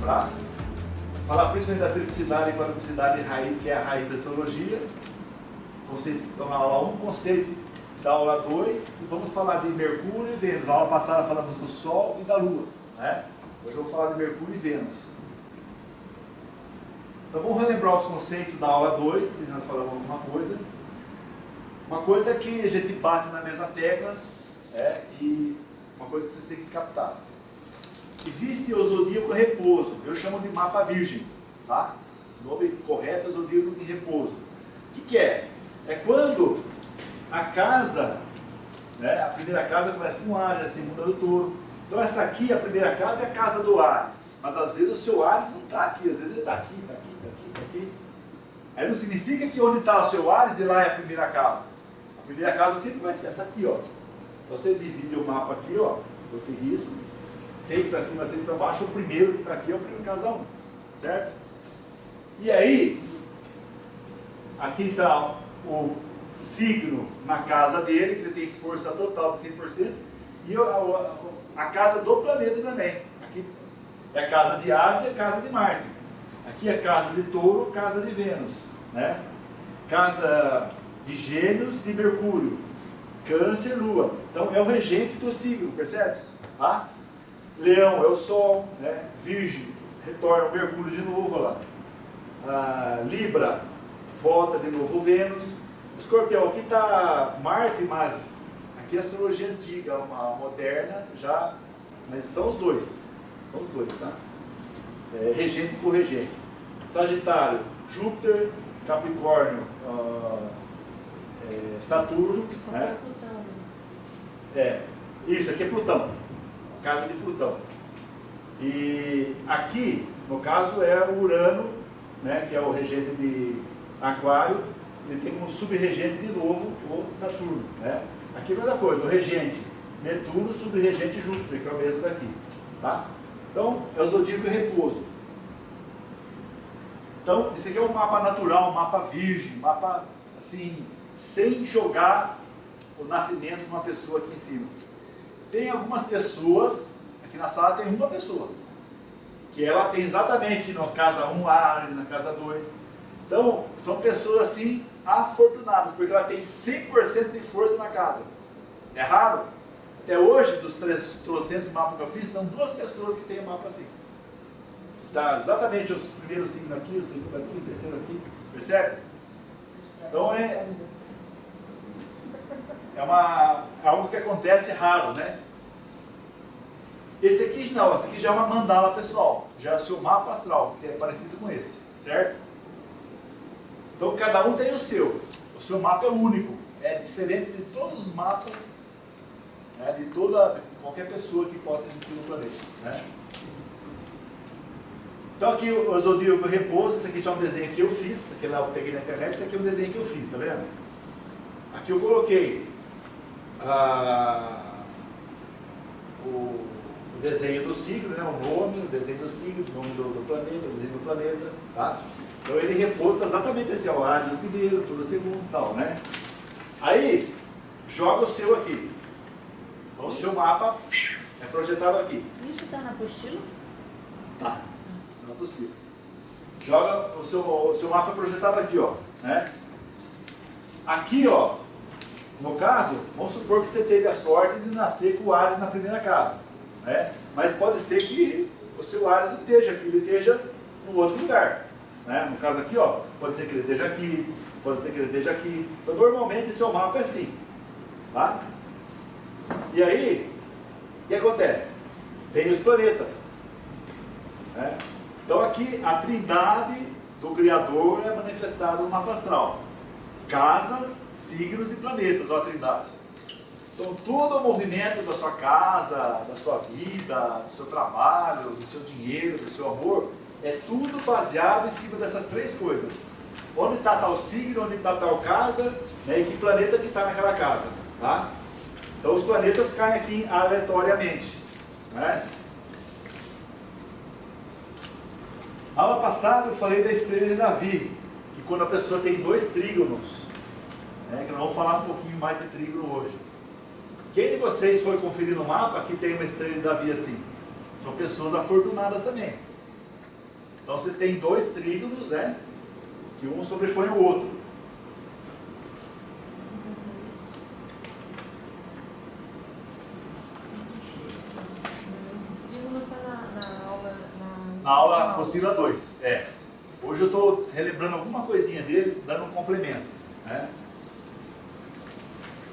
tá? Falar principalmente da triplicidade e quadruplicidade raiz, que é a raiz da astrologia. Conceitos que estão na aula 1, conceitos da aula 2, e vamos falar de Mercúrio e Vênus. Na aula passada falamos do Sol e da Lua, né? Hoje eu vou falar de Mercúrio e Vênus. Então vamos relembrar os conceitos da aula 2, que nós falamos alguma coisa. Uma coisa que a gente bate na mesma tecla, e uma coisa que vocês têm que captar. Existe o zodíaco repouso, eu chamo de mapa virgem, tá? O nome correto é zodíaco de repouso. O que é? É quando a casa, né, a primeira casa começa com Áries, a segunda do Touro. Então essa aqui, a primeira casa, é a casa do Áries. Mas às vezes o seu Áries não está aqui, às vezes ele está aqui, está aqui, está aqui, está aqui. Aí não significa que onde está o seu Áries, e lá é a primeira casa. A primeira casa sempre vai ser essa aqui, ó. Então você divide o mapa aqui, ó, você risca, 6 para cima, 6 para baixo, o primeiro que está aqui é o primeiro casa 1, certo? E aí, aqui está o signo na casa dele, que ele tem força total de 100%, e a casa do planeta também. Aqui é a casa de Áries e a casa de Marte. Aqui é a casa de Touro, casa de Vênus, né? Casa de Gêmeos, de Mercúrio. Câncer, Lua. Então é o regente do signo, percebe? Tá? Leão é o Sol, né? Virgem, retorna o Mercúrio de novo lá. Libra, volta de novo Vênus. Escorpião, aqui está Marte, mas aqui é a astrologia antiga, a moderna, já, mas são os dois. São os dois, tá? Regente e corregente. Sagitário, Júpiter, Capricórnio, Saturno. Né? Isso, aqui é Plutão, casa de Plutão. E aqui, no caso, é o Urano, né, que é o regente de Aquário. Ele tem como subregente de novo o Saturno, né? Aqui é a mesma coisa, o regente Netuno, subregente Júpiter, que é o mesmo daqui, tá? Então, é o zodíaco repouso. Então, esse aqui é um mapa natural, um mapa virgem, um mapa, assim, sem jogar o nascimento de uma pessoa aqui em cima. Tem algumas pessoas, aqui na sala tem uma pessoa, que ela tem exatamente na casa 1 Áries, na casa 2. Então, são pessoas assim, afortunadas, porque ela tem 100% de força na casa. É raro. Até hoje, dos 300 mapas que eu fiz, são 2 pessoas que têm um mapa assim. Está exatamente os primeiros signos aqui, o segundo aqui, o terceiro aqui, percebe? Então é algo que acontece raro, né? Esse aqui não, esse aqui já é uma mandala pessoal, já é o seu mapa astral, que é parecido com esse, certo? Então cada um tem o seu mapa é único, é diferente de todos os mapas, né, de qualquer pessoa que possa existir no planeta, né? Então aqui o zodíaco repouso, esse aqui já é um desenho que eu fiz, aquele lá eu peguei na internet, esse aqui é um desenho que eu fiz, tá vendo? Aqui eu coloquei o desenho do signo, né, o nome, o desenho do signo, o nome do planeta, o desenho do planeta, tá? Então ele repousa exatamente esse Áries do primeiro, todo o segundo e tal, né? Aí, joga o seu aqui. Então o seu mapa é projetado aqui. Isso está na apostila? Tá, não é possível. Joga o seu mapa projetado aqui, ó, né? Aqui, ó, no caso, vamos supor que você teve a sorte de nascer com o Áries na primeira casa, né? Mas pode ser que o seu Áries não esteja aqui, ele esteja no outro lugar. Né? No caso aqui, ó, pode ser que ele esteja aqui, pode ser que ele esteja aqui. Então, normalmente, seu mapa é assim. Tá? E aí, o que acontece? Tem os planetas. Né? Então, aqui, a trindade do Criador é manifestada no mapa astral. Casas, signos e planetas, ó, a trindade. Então, todo o movimento da sua casa, da sua vida, do seu trabalho, do seu dinheiro, do seu amor, é tudo baseado em cima dessas 3 coisas. Onde está tal signo, onde está tal casa, né, e que planeta que está naquela casa. Tá? Então os planetas caem aqui aleatoriamente. Né? Na aula passada eu falei da estrela de Davi, que quando a pessoa tem 2 trígonos, né, que nós vamos falar um pouquinho mais de trígono hoje. Quem de vocês foi conferir no mapa que tem uma estrela de Davi assim? São pessoas afortunadas também. Então você tem dois trígonos, né? Que um sobrepõe o outro. Trígono está na aula... Na aula apostila 2, Hoje eu estou relembrando alguma coisinha dele, dando um complemento, né?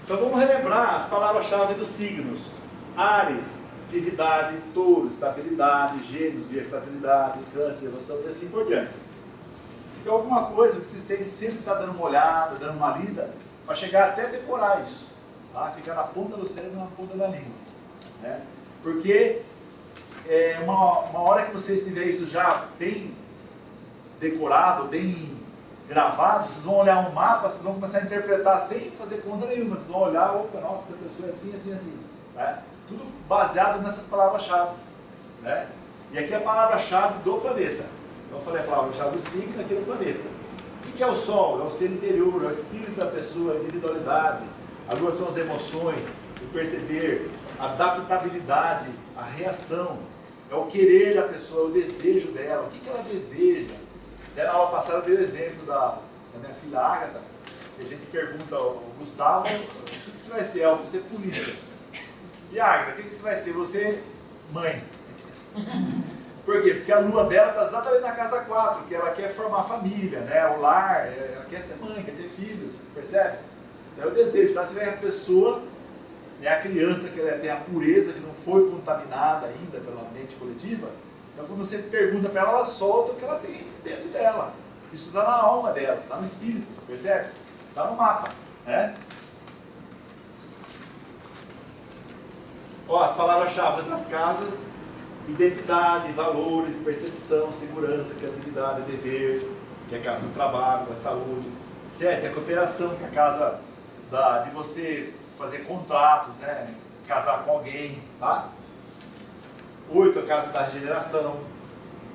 Então vamos relembrar as palavras-chave dos signos. Áries, atividade, touro, estabilidade, gêmeos, versatilidade, câncer, evolução e assim por diante. Se tem alguma coisa que vocês têm que sempre estar dando uma olhada, dando uma lida, para chegar até decorar isso, tá? Ficar na ponta do cérebro, na ponta da língua, né? Porque uma hora que vocês tiverem isso já bem decorado, bem gravado, vocês vão olhar um mapa, vocês vão começar a interpretar sem fazer conta nenhuma. Vocês vão olhar, opa, nossa, essa pessoa é assim, assim, assim, né? Tudo baseado nessas palavras-chave, né? E aqui é a palavra-chave do planeta. Então eu falei a palavra-chave do signo aqui do planeta. O que é o Sol? É o ser interior, é o espírito da pessoa, a individualidade. A Lua são as emoções, o perceber, a adaptabilidade, a reação. É o querer da pessoa, é o desejo dela, o que ela deseja. Até na aula passada eu dei o exemplo da minha filha Ágata, que a gente pergunta ao Gustavo, o que você vai ser? Eu vou ser polícia. E Ágata, o que você vai ser? Você, mãe. Por quê? Porque a lua dela está exatamente na casa 4, que ela quer formar família, né? O lar, ela quer ser mãe, quer ter filhos, percebe? É o desejo, tá? Você vê a pessoa, né, a criança que ela tem a pureza, que não foi contaminada ainda pela mente coletiva. Então quando você pergunta para ela, ela solta o que ela tem dentro dela. Isso está na alma dela, está no espírito, percebe? Está no mapa, né? Ó, as palavras-chave das casas: identidade, valores, percepção, segurança, criatividade, dever, que é a casa do trabalho, da saúde. 7, a cooperação, que é a casa de você fazer contratos, né? Casar com alguém, tá? 8, a casa da regeneração,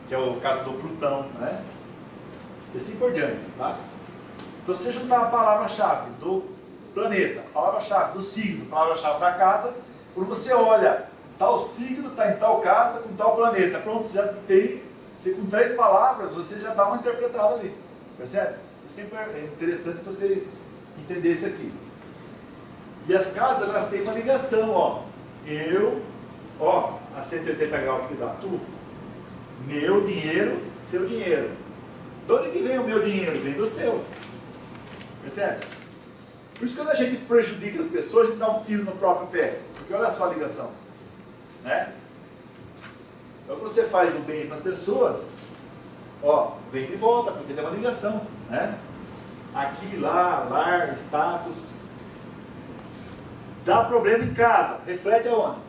que é a casa do Plutão, né? E assim por diante, tá? Então, se você juntar a palavra-chave do planeta, a palavra-chave do signo, a palavra-chave da casa, quando você olha, tal signo está em tal casa com tal planeta, pronto, você já tem, se com 3 palavras, você já dá uma interpretada ali, percebe? Isso é interessante vocês entenderem isso aqui. E as casas, elas têm uma ligação, ó. A 180 graus que dá tu, meu dinheiro, seu dinheiro. De onde que vem o meu dinheiro? Vem do seu. Percebe? Por isso que quando a gente prejudica as pessoas, a gente dá um tiro no próprio pé. Porque olha só a ligação, né? Então quando você faz o bem para as pessoas, ó, vem de volta, porque tem uma ligação, né? Aqui, lá, lar, status. Dá problema em casa, reflete aonde?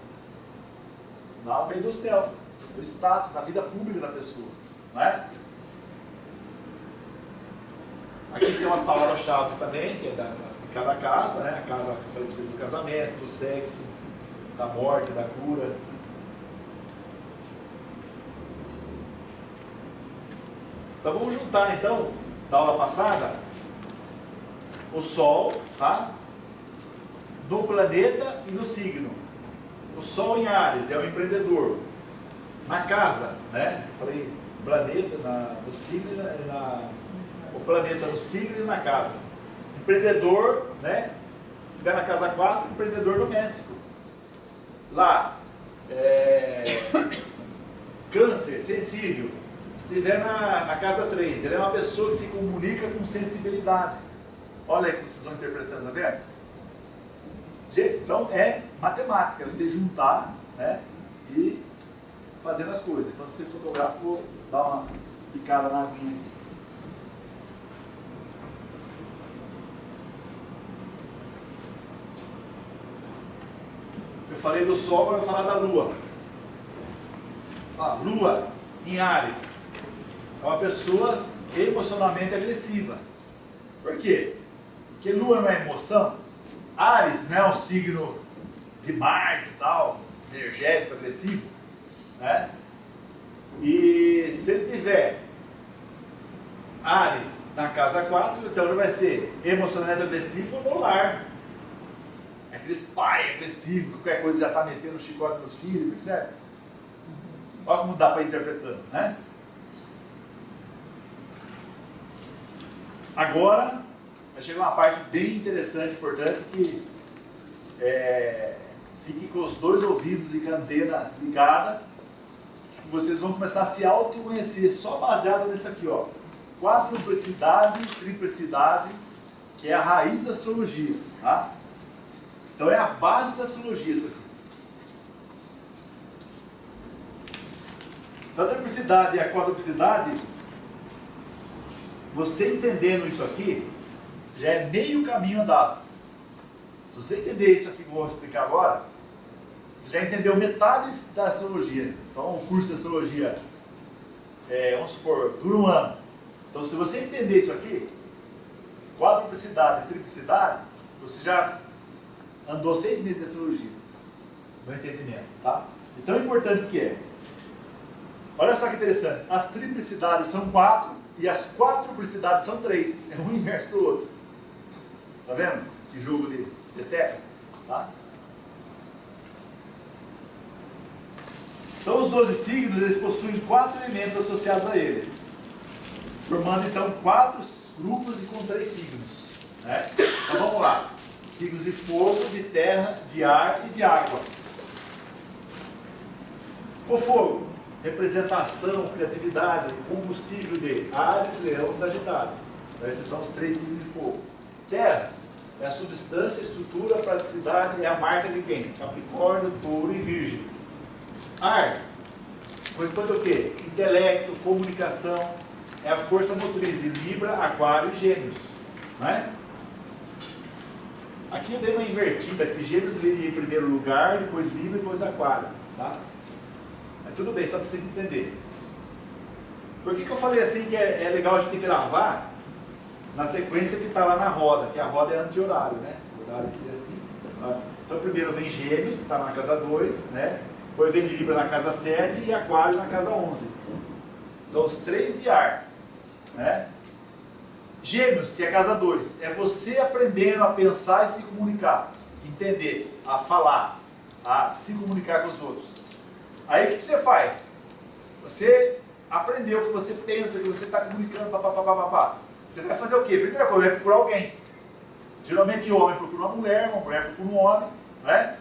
Lá no meio do céu, no status, na vida pública da pessoa, não é? Aqui tem umas palavras-chave também, que é de cada casa, né? A casa que eu falei para vocês do casamento, do sexo, da morte, da cura. Então vamos juntar então, da aula passada, o Sol, tá? No planeta e no signo. O Sol em Áries é o empreendedor. Na casa, né? Eu falei planeta no signo, o planeta no signo e na casa. Empreendedor, né? Se estiver na casa 4, empreendedor doméstico. Lá, Câncer, sensível. Se estiver na casa 3, ele é uma pessoa que se comunica com sensibilidade. Olha aí que vocês vão interpretando, tá vendo? Gente, então é matemática, é você juntar, né, e fazendo as coisas. Quando você fotografa, vou dar uma picada na aguinha aqui. Eu falei do Sol, agora eu vou falar da Lua. Lua em Áries é uma pessoa emocionalmente agressiva. Por quê? Porque Lua não é emoção. Áries, né, é um signo de Marte e tal, energético, agressivo, né? E se ele tiver Áries na casa 4, então ele vai ser emocionalmente agressivo no lar. Aqueles pais agressivos, que qualquer coisa já está metendo chicote nos filhos, percebe? Olha como dá para ir interpretando, né? Agora, vai chegar uma parte bem interessante, importante, que fique com os dois ouvidos e com a antena ligada, que vocês vão começar a se autoconhecer, só baseado nisso aqui, ó. Quadruplicidade, triplicidade, que é a raiz da astrologia, tá? Então é a base da astrologia isso aqui. Então a triplicidade e a quadruplicidade, você entendendo isso aqui, já é meio caminho andado. Se você entender isso aqui que eu vou explicar agora, você já entendeu metade da astrologia. Então o curso de astrologia, vamos supor, dura um ano. Então se você entender isso aqui, quadruplicidade e triplicidade, você já andou 6 meses de astrologia, no entendimento, tá? E tão importante que é. Olha só que interessante, as triplicidades são 4 e as quadruplicidades são 3. É um inverso do outro. Tá vendo? Que jogo de técnica, tá? Então os 12 signos, eles possuem 4 elementos associados a eles, formando então 4 grupos e com 3 signos, né? Então vamos lá. Signos de fogo, de terra, de ar e de água. O fogo, representação, criatividade, combustível de Áries, Leão e Sagitário. Então, esses são os 3 signos de fogo. Terra é a substância, estrutura, praticidade, é a marca de quem? Capricórnio, Touro e Virgem. Ar corresponde ao quê? Intelecto, comunicação, é a força motriz de Libra, Aquário e Gêmeos, não é? Aqui eu dei uma invertida, que Gêmeos viria em primeiro lugar, depois Libra e depois Aquário, tá? Mas tudo bem, só para vocês entenderem. Por que eu falei assim que é legal a gente gravar na sequência que está lá na roda, que a roda é anti-horário, né? O horário seria assim. Tá? Então primeiro vem Gêmeos, que está na casa 2, né? Depois vem Libra na casa 7 e Aquário na casa 11. São os 3 de ar, né? Gêmeos, que é a casa 2, é você aprendendo a pensar e se comunicar, entender, a falar, a se comunicar com os outros. Aí o que você faz? Você aprendeu que você pensa, que você está comunicando, papapá. Você vai fazer o quê? Primeira coisa, vai procurar alguém. Geralmente o homem procura uma mulher procura um homem, né?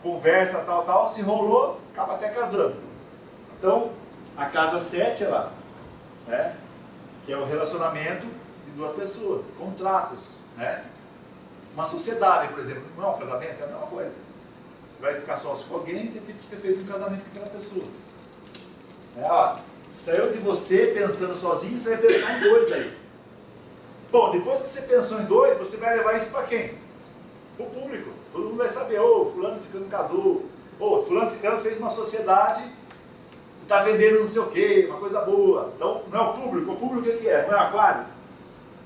Conversa, tal, se enrolou, acaba até casando. Então, a casa 7 é lá, né? Que é o relacionamento de 2 pessoas, contratos, né? Uma sociedade, por exemplo, não é um casamento, é a mesma coisa. Você vai ficar sócio com alguém, você fez um casamento com aquela pessoa. Saiu de você pensando sozinho, você vai pensar em 2 aí. Bom, depois que você pensou em 2, você vai levar isso para quem? Para o público. Todo mundo vai saber, fulano e ciclano casou, fulano e ciclano fez uma sociedade e está vendendo não sei o quê, uma coisa boa. Então, não é o público o que é? Não é o Aquário?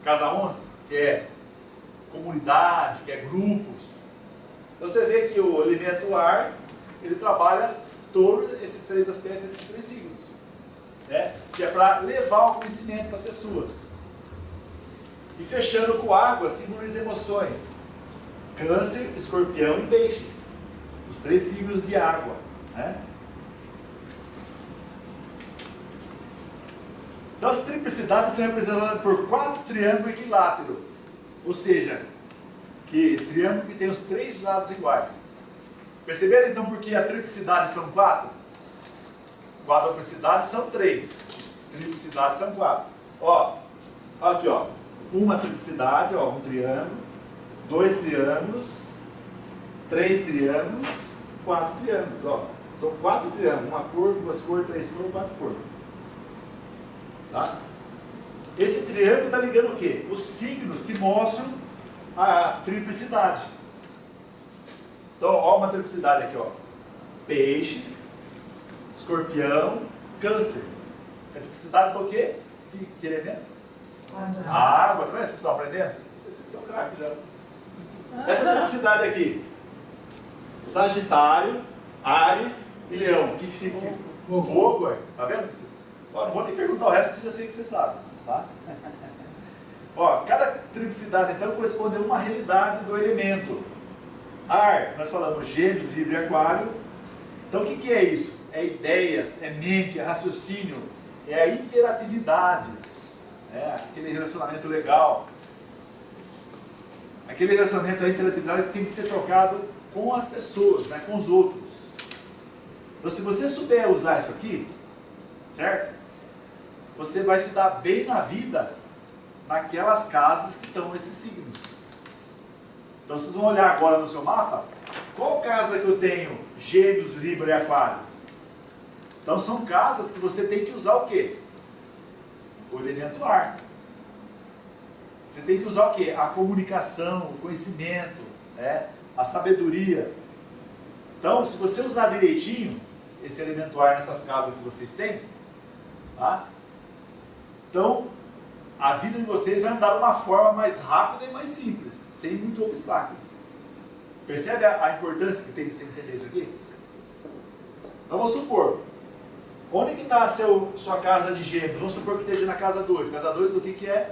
Casa 11, que é comunidade, que é grupos. Então você vê que o elemento ar, ele trabalha todos esses 3 aspectos, esses 3 signos, né? Que é para levar o conhecimento para as pessoas. E fechando com água, signos das emoções. Câncer, Escorpião e Peixes. Os 3 signos de água, né? Então as triplicidades são representadas por 4 triângulos equiláteros. Ou seja, triângulo que tem os 3 lados iguais. Perceberam então por que a triplicidade são 4? Quadruplicidade são 3. Triplicidade são 4. Aqui, uma triplicidade, um triângulo, 2 triângulos, 3 triângulos, 4 triângulos. São 4 triângulos, uma cor, 2 cores, 3 cores, 4 cores. Tá? Esse triângulo está ligando o quê? Os signos que mostram a triplicidade. Então, uma triplicidade aqui, Peixes, Escorpião, Câncer. A triplicidade do quê? Que elemento? Água. Tá vendo? Vocês estão aprendendo? Vocês estão craques já. Essa triplicidade aqui, Sagitário, Áries e Leão. Que fica? Fogo, tá vendo? Não vou nem perguntar o resto, que eu já sei que você sabe, tá? Cada triplicidade então corresponde a uma realidade do elemento. Ar, nós falamos Gêmeos, Libra e Aquário. Então o que é isso? É ideias, é mente, é raciocínio, é a interatividade. né? Aquele relacionamento legal. Aquele relacionamento da interatividade que tem que ser trocado com as pessoas, né? Com os outros. Então, se você souber usar isso aqui, certo? Você vai se dar bem na vida naquelas casas que estão esses signos. Então, vocês vão olhar agora no seu mapa, qual casa que eu tenho? Gêmeos, Libra e Aquário. Então, são casas que você tem que usar o quê? O elemento ar. Você tem que usar o quê? A comunicação, o conhecimento, né? A sabedoria. Então, se você usar direitinho esse elemento ar nessas casas que vocês têm, tá? Então, a vida de vocês vai andar de uma forma mais rápida e mais simples, sem muito obstáculo. Percebe a importância que tem de você entender isso aqui? Então, vamos supor, onde que está sua casa de Gêmeos? Vamos supor que esteja na casa 2. Casa 2 do que é?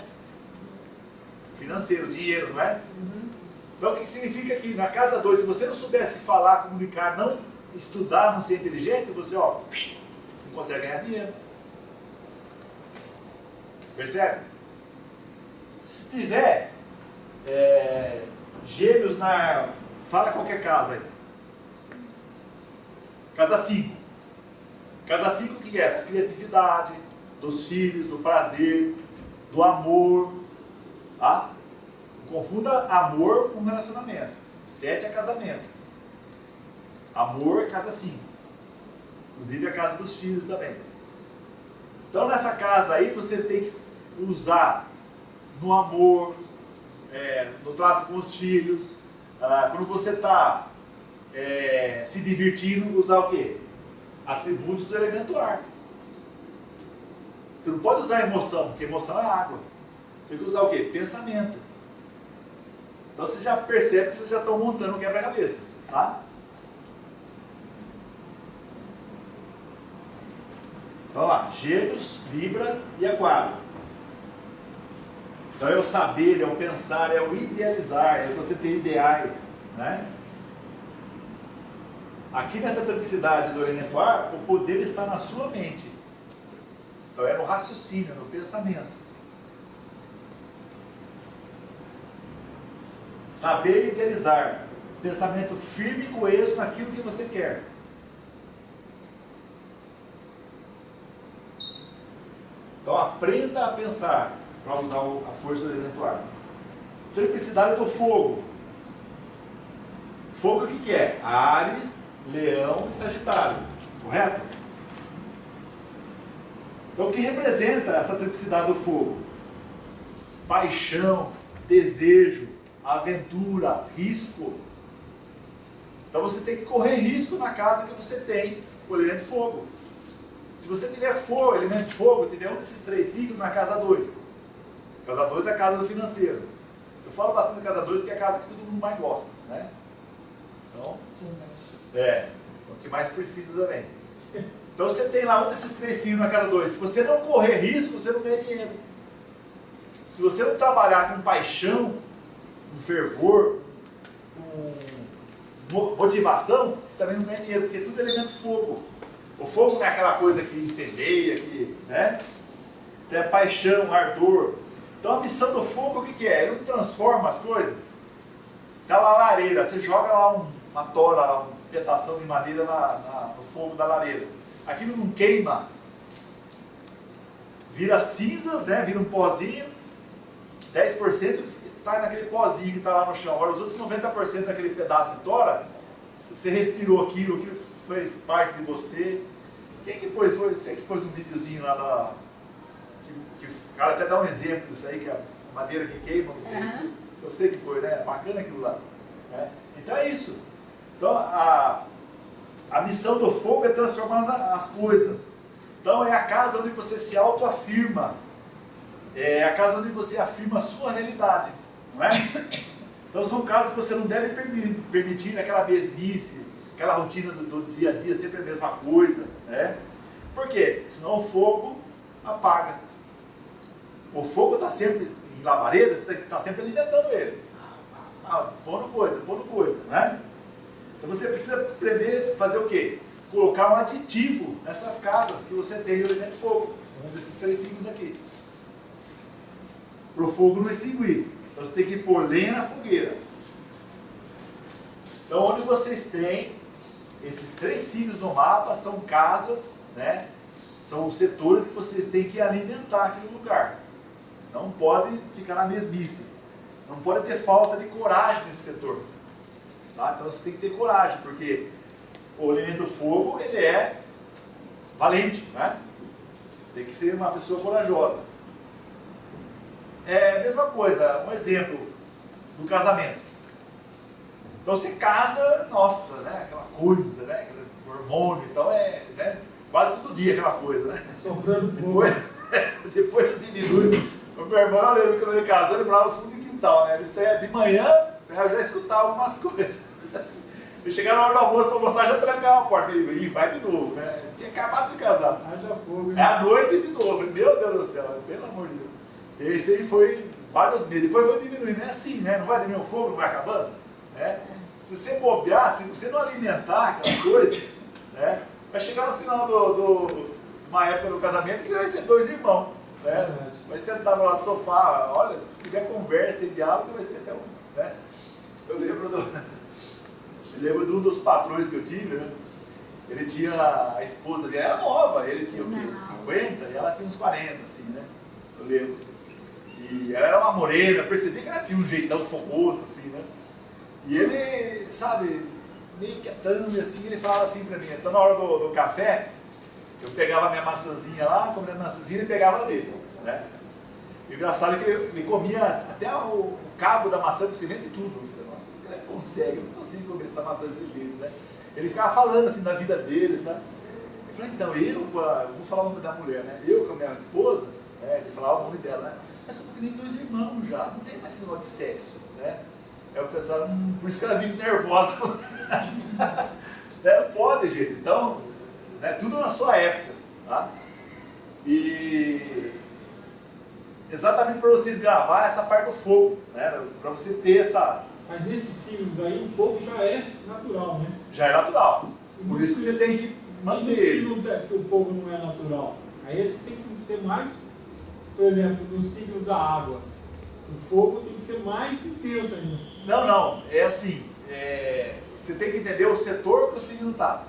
Financeiro, dinheiro, não é? Então, o que significa que na casa 2, se você não soubesse falar, comunicar, não estudar, não ser inteligente, você, ó, não consegue ganhar dinheiro. Percebe? Se tiver Gêmeos na... Fala qualquer casa aí. Casa 5. Casa 5 o que é? Da criatividade, dos filhos, do prazer, do amor. Tá? Não confunda amor com relacionamento. 7 é casamento. Amor é casa 5. Inclusive a casa dos filhos também. Então nessa casa aí você tem que usar no amor, no trato com os filhos, quando você está se divertindo, usar o quê? Atributos do elemento ar. Você não pode usar emoção, porque emoção é água. Você tem que usar o quê? Pensamento. Então você já percebe que vocês já estão montando um quebra-cabeça, tá? Então lá, Gêmeos, Libra e Aquário. Então é o saber, é o pensar, é o idealizar, é você ter ideais, né? Aqui nessa triplicidade do elemento ar, o poder está na sua mente. Então é no raciocínio, no pensamento. Saber idealizar. Pensamento firme e coeso naquilo que você quer. Então aprenda a pensar para usar a força do elemento ar. Triplicidade do fogo. Fogo o que é? Áries, Leão e Sagitário. Correto? Então o que representa essa triplicidade do fogo? Paixão, desejo, aventura, risco. Então você tem que correr risco na casa que você tem o elemento fogo. Se você tiver fogo, elemento fogo, tiver um desses 3 signos na casa 2. Casa 2 é a casa do financeiro. Eu falo bastante da casa 2 porque é a casa que todo mundo mais gosta, né? Então, é o que mais precisa também. Então você tem lá um desses 3 signos na casa 2. Se você não correr risco, você não ganha dinheiro. Se você não trabalhar com paixão, com fervor, com motivação, você também não ganha dinheiro, porque tudo é elemento fogo. O fogo não é aquela coisa que incendeia, né? Então é paixão, ardor. Então a missão do fogo o que é? Ele não transforma as coisas. Está lá a lareira, você joga lá uma tora, lá, um pedação de madeira no fogo da lareira. Aquilo não queima, vira cinzas, né? Vira um pozinho, 10% está naquele pozinho que está lá no chão. Agora os outros 90% daquele pedaço de tora, você respirou aquilo fez parte de você. Quem que pôs? Foi você que pôs um videozinho lá que o cara até dá um exemplo disso aí, que a madeira que queima, você que pôs, né? Bacana aquilo lá. Né? Então é isso. Então a missão do fogo é transformar as coisas. Então é a casa onde você se autoafirma. É a casa onde você afirma a sua realidade. Não é? Então são casas que você não deve permitir aquela mesmice, aquela rotina do dia a dia, sempre a mesma coisa, né? Por quê? Senão o fogo apaga. O fogo está sempre em labareda, você está sempre alimentando ele. Pondo coisa, né? Então você precisa aprender a fazer o quê? Colocar um aditivo nessas casas que você tem o elemento fogo. Um desses 3 signos aqui. para o fogo não extinguir. Então você tem que pôr lenha na fogueira. Então onde vocês têm esses 3 signos no mapa são casas, né? São os setores que vocês têm que alimentar aquele lugar. Não pode ficar na mesmice. Não pode ter falta de coragem nesse setor. Tá? Então você tem que ter coragem, porque o elemento fogo, ele é valente, né? Tem que ser uma pessoa corajosa. É a mesma coisa, um exemplo do casamento. Então você casa, nossa, né? Aquela coisa, né? Aquele hormônio, então né? Quase todo dia aquela coisa, né? Sobrando fogo. Depois diminui. O meu irmão, eu lembro que quando ele casou, ele morava no fundo do quintal, né? Ele saía de manhã, né? Eu já escutava algumas coisas. Ele chegava na hora do almoço para mostrar, já trancava a porta. Ele ia, vai de novo, né? Ele tinha acabado de casar. Haja fogo, hein? É à noite e de novo. Meu Deus do céu, pelo amor de Deus. Esse aí foi vários meses. Depois foi diminuindo. É assim, né? Não vai diminuir o fogo, não vai acabando? Né? Se você bobear, se você não alimentar aquela coisa, né? Vai chegar no final de uma época do casamento que vai ser 2 irmãos. Né? Vai sentar no lado do sofá. Olha, se tiver conversa e diálogo, vai ser até um. Né? Eu lembro de um dos patrões que eu tive, né? Ele tinha a esposa dele, era nova, ele tinha o quê? 50 e ela tinha uns 40, assim, né? Eu lembro. E ela era uma morena, eu percebi que ela tinha um jeitão fogoso, assim, né? E ele, sabe, meio quietão, e assim, ele falava assim pra mim, então na hora do café, eu pegava a minha maçãzinha lá, comia a maçãzinha e pegava dele, né? E o engraçado é que ele comia até o cabo da maçã com semente e tudo. Eu falei, nossa, como ele consegue? Eu não consigo comer essa maçã desse jeito, né? Ele ficava falando assim da vida dele, sabe? Eu falei, então, eu vou falar o nome da mulher, né? Eu com a minha esposa, né? Ele falava o nome dela, né? Nós somos que nem 2 irmãos já, não tem mais esse negócio de sexo, né? Eu pensava, por isso que ela vive nervosa. Não pode, gente. Então, né, tudo na sua época, tá? E exatamente para vocês gravar essa parte do fogo, né? Para você ter essa... Mas nesses signos aí, o fogo já é natural, né? Já é natural. Por isso que você tem que manter ele. Que o fogo não é natural. Aí esse tem que ser mais, por exemplo, nos signos da água. O fogo tem que ser mais intenso ainda. Não. É assim. Você tem que entender o setor que o signo está.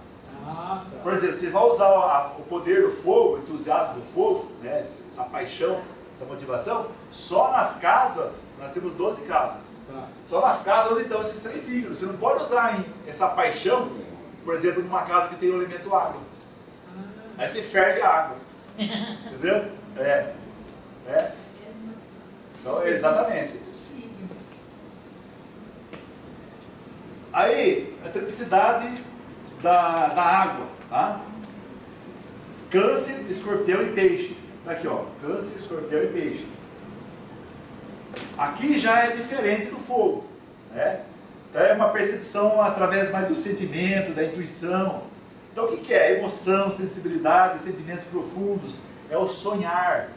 Ah, tá. Por exemplo, você vai usar o poder do fogo, o entusiasmo do fogo, né? Essa paixão, essa motivação, só nas casas, nós temos 12 casas. Tá. Só nas casas onde estão esses 3 signos. Você não pode usar essa paixão, por exemplo, numa casa que tem o elemento água. Aí você ferve a água. Entendeu? Então, exatamente. Aí, a triplicidade da água, tá? Câncer, escorpião e peixes. Tá aqui, ó. Câncer, escorpião e peixes. Aqui já é diferente do fogo, né? Então é uma percepção através mais do sentimento, da intuição. Então o que é? Emoção, sensibilidade, sentimentos profundos. É o sonhar.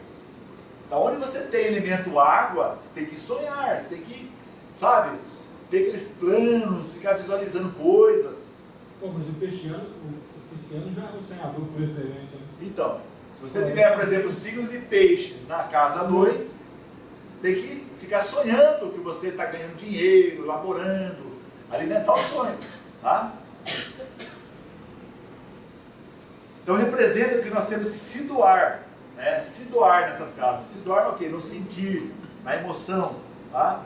Então onde você tem elemento água, você tem que sonhar, você tem que, sabe, ter aqueles planos, ficar visualizando coisas. Pô, mas o pisciano já é um sonhador por excelência. Né? Então, se você tiver, por exemplo, o signo de peixes na casa 2, você tem que ficar sonhando que você está ganhando dinheiro, elaborando, alimentar o sonho, tá? Então representa que nós temos que se doar, né? Se doar nessas casas. Se doar no quê? No sentir, na emoção, tá?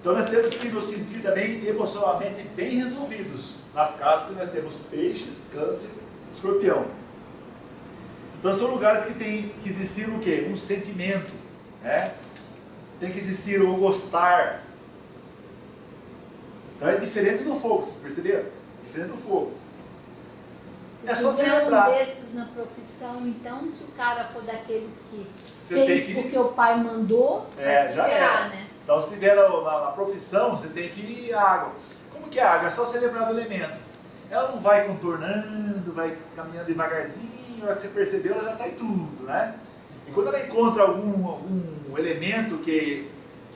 Então nós temos que nos sentir também emocionalmente bem resolvidos nas casas que nós temos peixes, câncer, escorpião. Então são lugares que tem que existir o quê? Um sentimento, né? Tem que existir o gostar. Então é diferente do fogo, vocês perceberam? Diferente do fogo. É só você lembrar. Um desses na profissão, então, se o cara for daqueles que Você fez tem que... porque o pai mandou, vai se já ferrar, é. né? Então se tiver na profissão, você tem que ir à água. Como que é a água? É só você lembrar do elemento. Ela não vai contornando, vai caminhando devagarzinho, a hora que você percebeu, ela já está em tudo, né? E quando ela encontra algum elemento que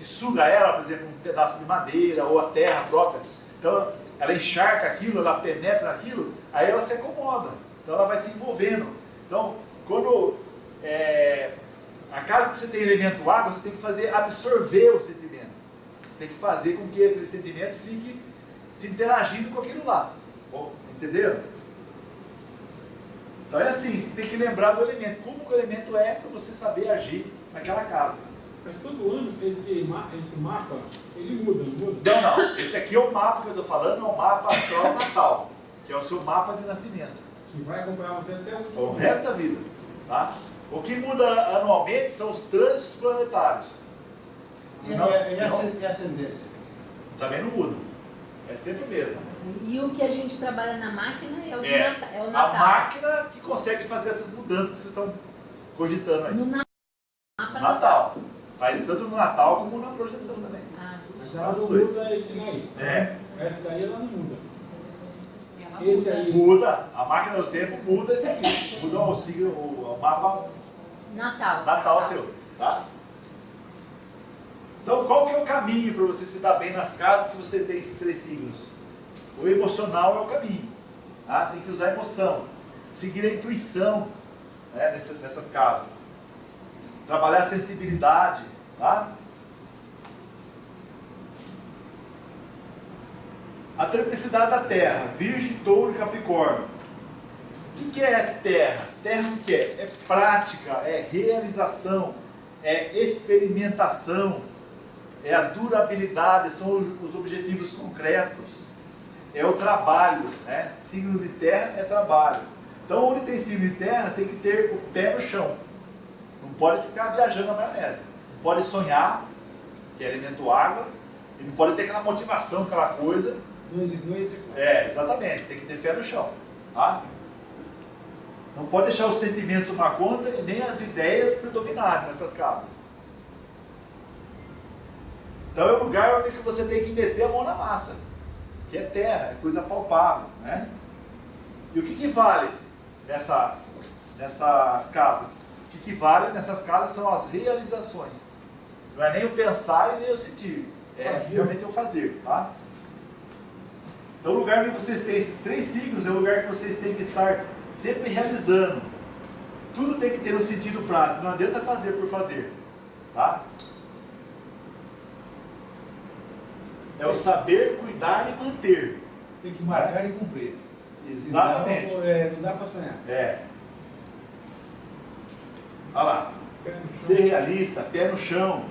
suga ela, por exemplo, um pedaço de madeira ou a terra própria, então ela encharca aquilo, ela penetra aquilo, aí ela se acomoda, então ela vai se envolvendo. Então, quando casa que você tem elemento água, você tem que fazer absorver o sentimento. Você tem que fazer com que aquele sentimento fique se interagindo com aquilo lá. Entenderam? Então é assim, você tem que lembrar do elemento. Como que o elemento é para você saber agir naquela casa. Mas todo ano esse mapa, ele muda, não muda? Não. Esse aqui é o mapa que eu estou falando, é o mapa astral natal, que é o seu mapa de nascimento. Que vai acompanhar você até O resto da vida. Tá? O que muda anualmente são os trânsitos planetários. E a ascendência? Também não muda. É sempre o mesmo. E o que a gente trabalha na máquina é o, é o A Natal. máquina que consegue fazer essas mudanças que vocês estão cogitando aí. No mapa Natal. Faz tanto no Natal como na projeção também. Mas ela não muda esse daí. É. Essa daí ela não muda. Esse aí. Muda. A máquina do tempo muda esse aqui. Muda o mapa Natal. seu. Tá? Então, qual que é o caminho para você se dar bem nas casas que você tem esses 3 signos? O emocional é o caminho. Tá? Tem que usar a emoção. Seguir a intuição, né, nessas casas. Trabalhar a sensibilidade. Tá? A triplicidade da Terra. Virgem, Touro e Capricórnio. O que é Terra? Terra o que é? É prática, é realização, é experimentação, é a durabilidade, são os objetivos concretos, é o trabalho, né? Signo de terra é trabalho. Então, onde tem signo de terra, tem que ter o pé no chão. Não pode ficar viajando na maionese. Não pode sonhar, que é elemento água, e não pode ter aquela motivação, aquela coisa. 2 e 2 é 4. Exatamente, tem que ter pé no chão. Tá? Não pode deixar os sentimentos tomar conta e nem as ideias predominarem nessas casas. Então é o lugar onde você tem que meter a mão na massa, que é terra, é coisa palpável, né? E o que vale nessas casas? O que vale nessas casas são as realizações. Não é nem o pensar e nem o sentir, é realmente o fazer, tá? Então o lugar onde vocês têm esses 3 signos é o lugar que vocês têm que estar sempre realizando. Tudo tem que ter um sentido prático, não adianta fazer por fazer, tá? É o saber, cuidar e manter. Tem que marcar e cumprir. Exatamente. Senão, não dá para sonhar. Olha lá. Ser realista, pé no chão.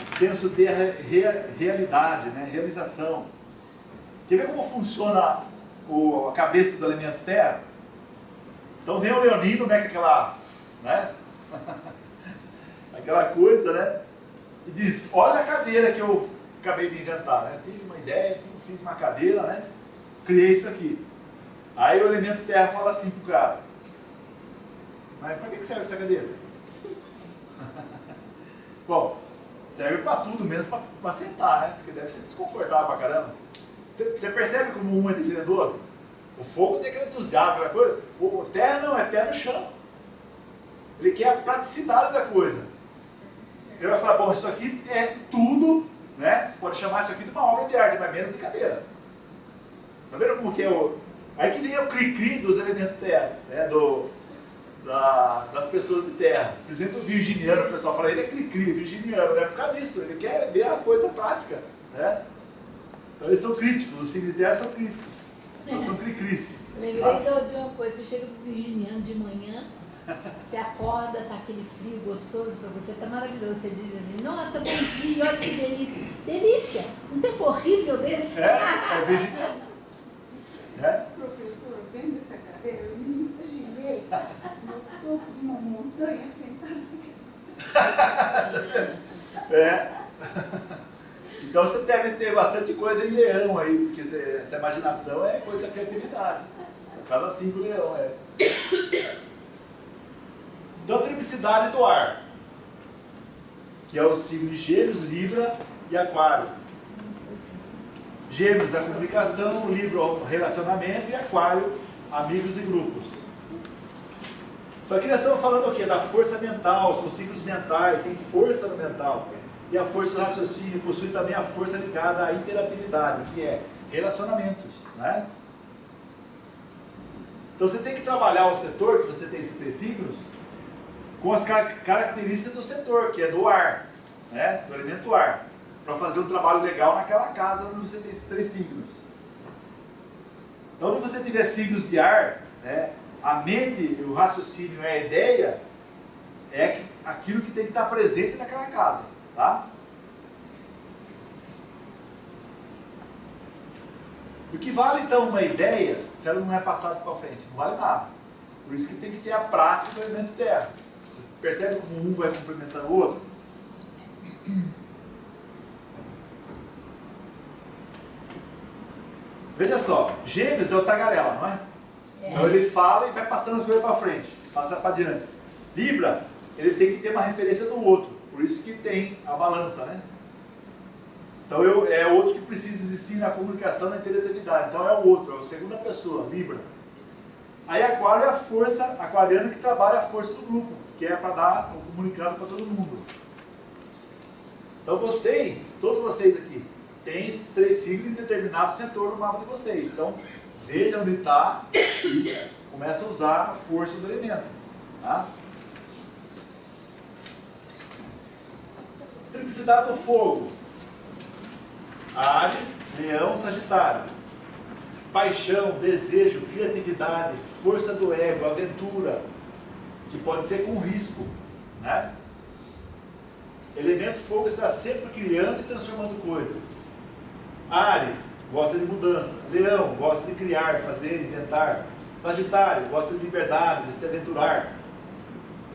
Senso de realidade, né? Realização. Quer ver como funciona a cabeça do elemento terra? Então vem o leonino, né? Aquela coisa, né? E diz, olha a cadeira que eu acabei de inventar, né? Tive uma ideia, fiz uma cadeira, né? Criei isso aqui. Aí o elemento terra fala assim pro cara, mas para que serve essa cadeira? Bom, serve para tudo mesmo, para sentar, né? Porque deve ser desconfortável pra caramba. Você percebe como um é diferente do outro? O fogo tem aquele entusiasmo, aquela coisa. O terra não, é pé no chão. Ele quer a praticidade da coisa. Ele vai falar, bom, isso aqui é tudo, né? Você pode chamar isso aqui de uma obra de arte, mas menos de cadeira. Tá vendo como que é o... Aí que vem o cri-cri dos elementos terra, né? Das pessoas de terra. Por exemplo, o virginiano, o pessoal fala, ele é cri-cri, virginiano, né? Por causa disso, ele quer ver a coisa prática, né? Então eles são críticos, os signos de terra são críticos, não são cri-cris. Lembrei de uma coisa, você chega pro virginiano de manhã, você acorda, tá aquele frio gostoso pra você, tá maravilhoso. Você diz assim, nossa, bom dia, olha que delícia. Delícia! Um tempo horrível desse. É virginiano. Professor, vendo essa cadeira, eu me imaginei no topo de uma montanha sentada Então você deve ter bastante coisa em leão aí, porque essa imaginação é coisa da criatividade. Cada 5 leão, Então a triplicidade do ar, que é o signo de Gêmeos, Libra e Aquário. Gêmeos, a comunicação, Libra, o relacionamento e Aquário, amigos e grupos. Então aqui nós estamos falando o quê? Da força mental, são signos mentais, tem força no mental. E a força do raciocínio possui também a força ligada à interatividade, que é relacionamentos, né? Então você tem que trabalhar o setor, que você tem esses 3 signos, com as características do setor, que é do ar, né? Do elemento ar, para fazer um trabalho legal naquela casa onde você tem esses 3 signos. Então, onde você tiver signos de ar, né, a mente, o raciocínio e a ideia é aquilo que tem que estar presente naquela casa, tá? O que vale então uma ideia se ela não é passada para frente? Não vale nada. Por isso que tem que ter a prática do elemento terra. Você percebe como um vai complementando o outro? Veja só, Gêmeos é o tagarela, não é? Então ele fala e vai passando as coisas para frente, passa para diante. Libra, ele tem que ter uma referência do outro, por isso que tem a balança, né? Então é outro que precisa existir na comunicação, na interatividade. Então é o outro, é a segunda pessoa, Libra. Aí Aquário é a força aquariana que trabalha a força do grupo, que é para dar o comunicado para todo mundo. Então vocês, todos vocês aqui, têm esses 3 signos em determinado setor no mapa de vocês. Então veja onde está e começa a usar a força do elemento. Tá? Triplicidade do fogo. Áries, Leão, Sagitário. Paixão, desejo, criatividade, força do ego, aventura, que pode ser com risco, né? Elemento fogo está sempre criando e transformando coisas. Áries, gosta de mudança. Leão, gosta de criar, fazer, inventar. Sagitário, gosta de liberdade, de se aventurar.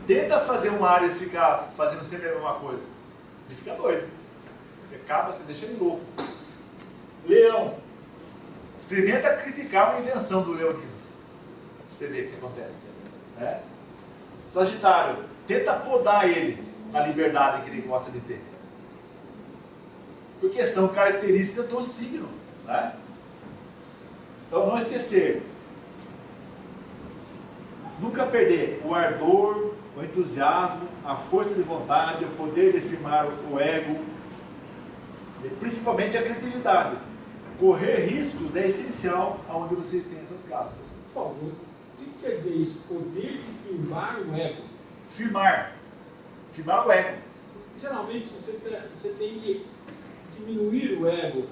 Tenta fazer um Áries ficar fazendo sempre a mesma coisa. Ele fica doido. Você deixa ele louco. Leão, experimenta criticar uma invenção do leonino. Você vê o que acontece. Né? Sagitário, tenta podar ele na liberdade que ele gosta de ter. Porque são características do signo. Né? Então não esquecer. Nunca perder o ardor, o entusiasmo, a força de vontade, o poder de firmar o ego, e principalmente a criatividade. Correr riscos é essencial aonde vocês têm essas casas. Por favor, o que quer dizer isso? Poder de firmar o ego. Firmar o ego. Geralmente você tem que diminuir o ego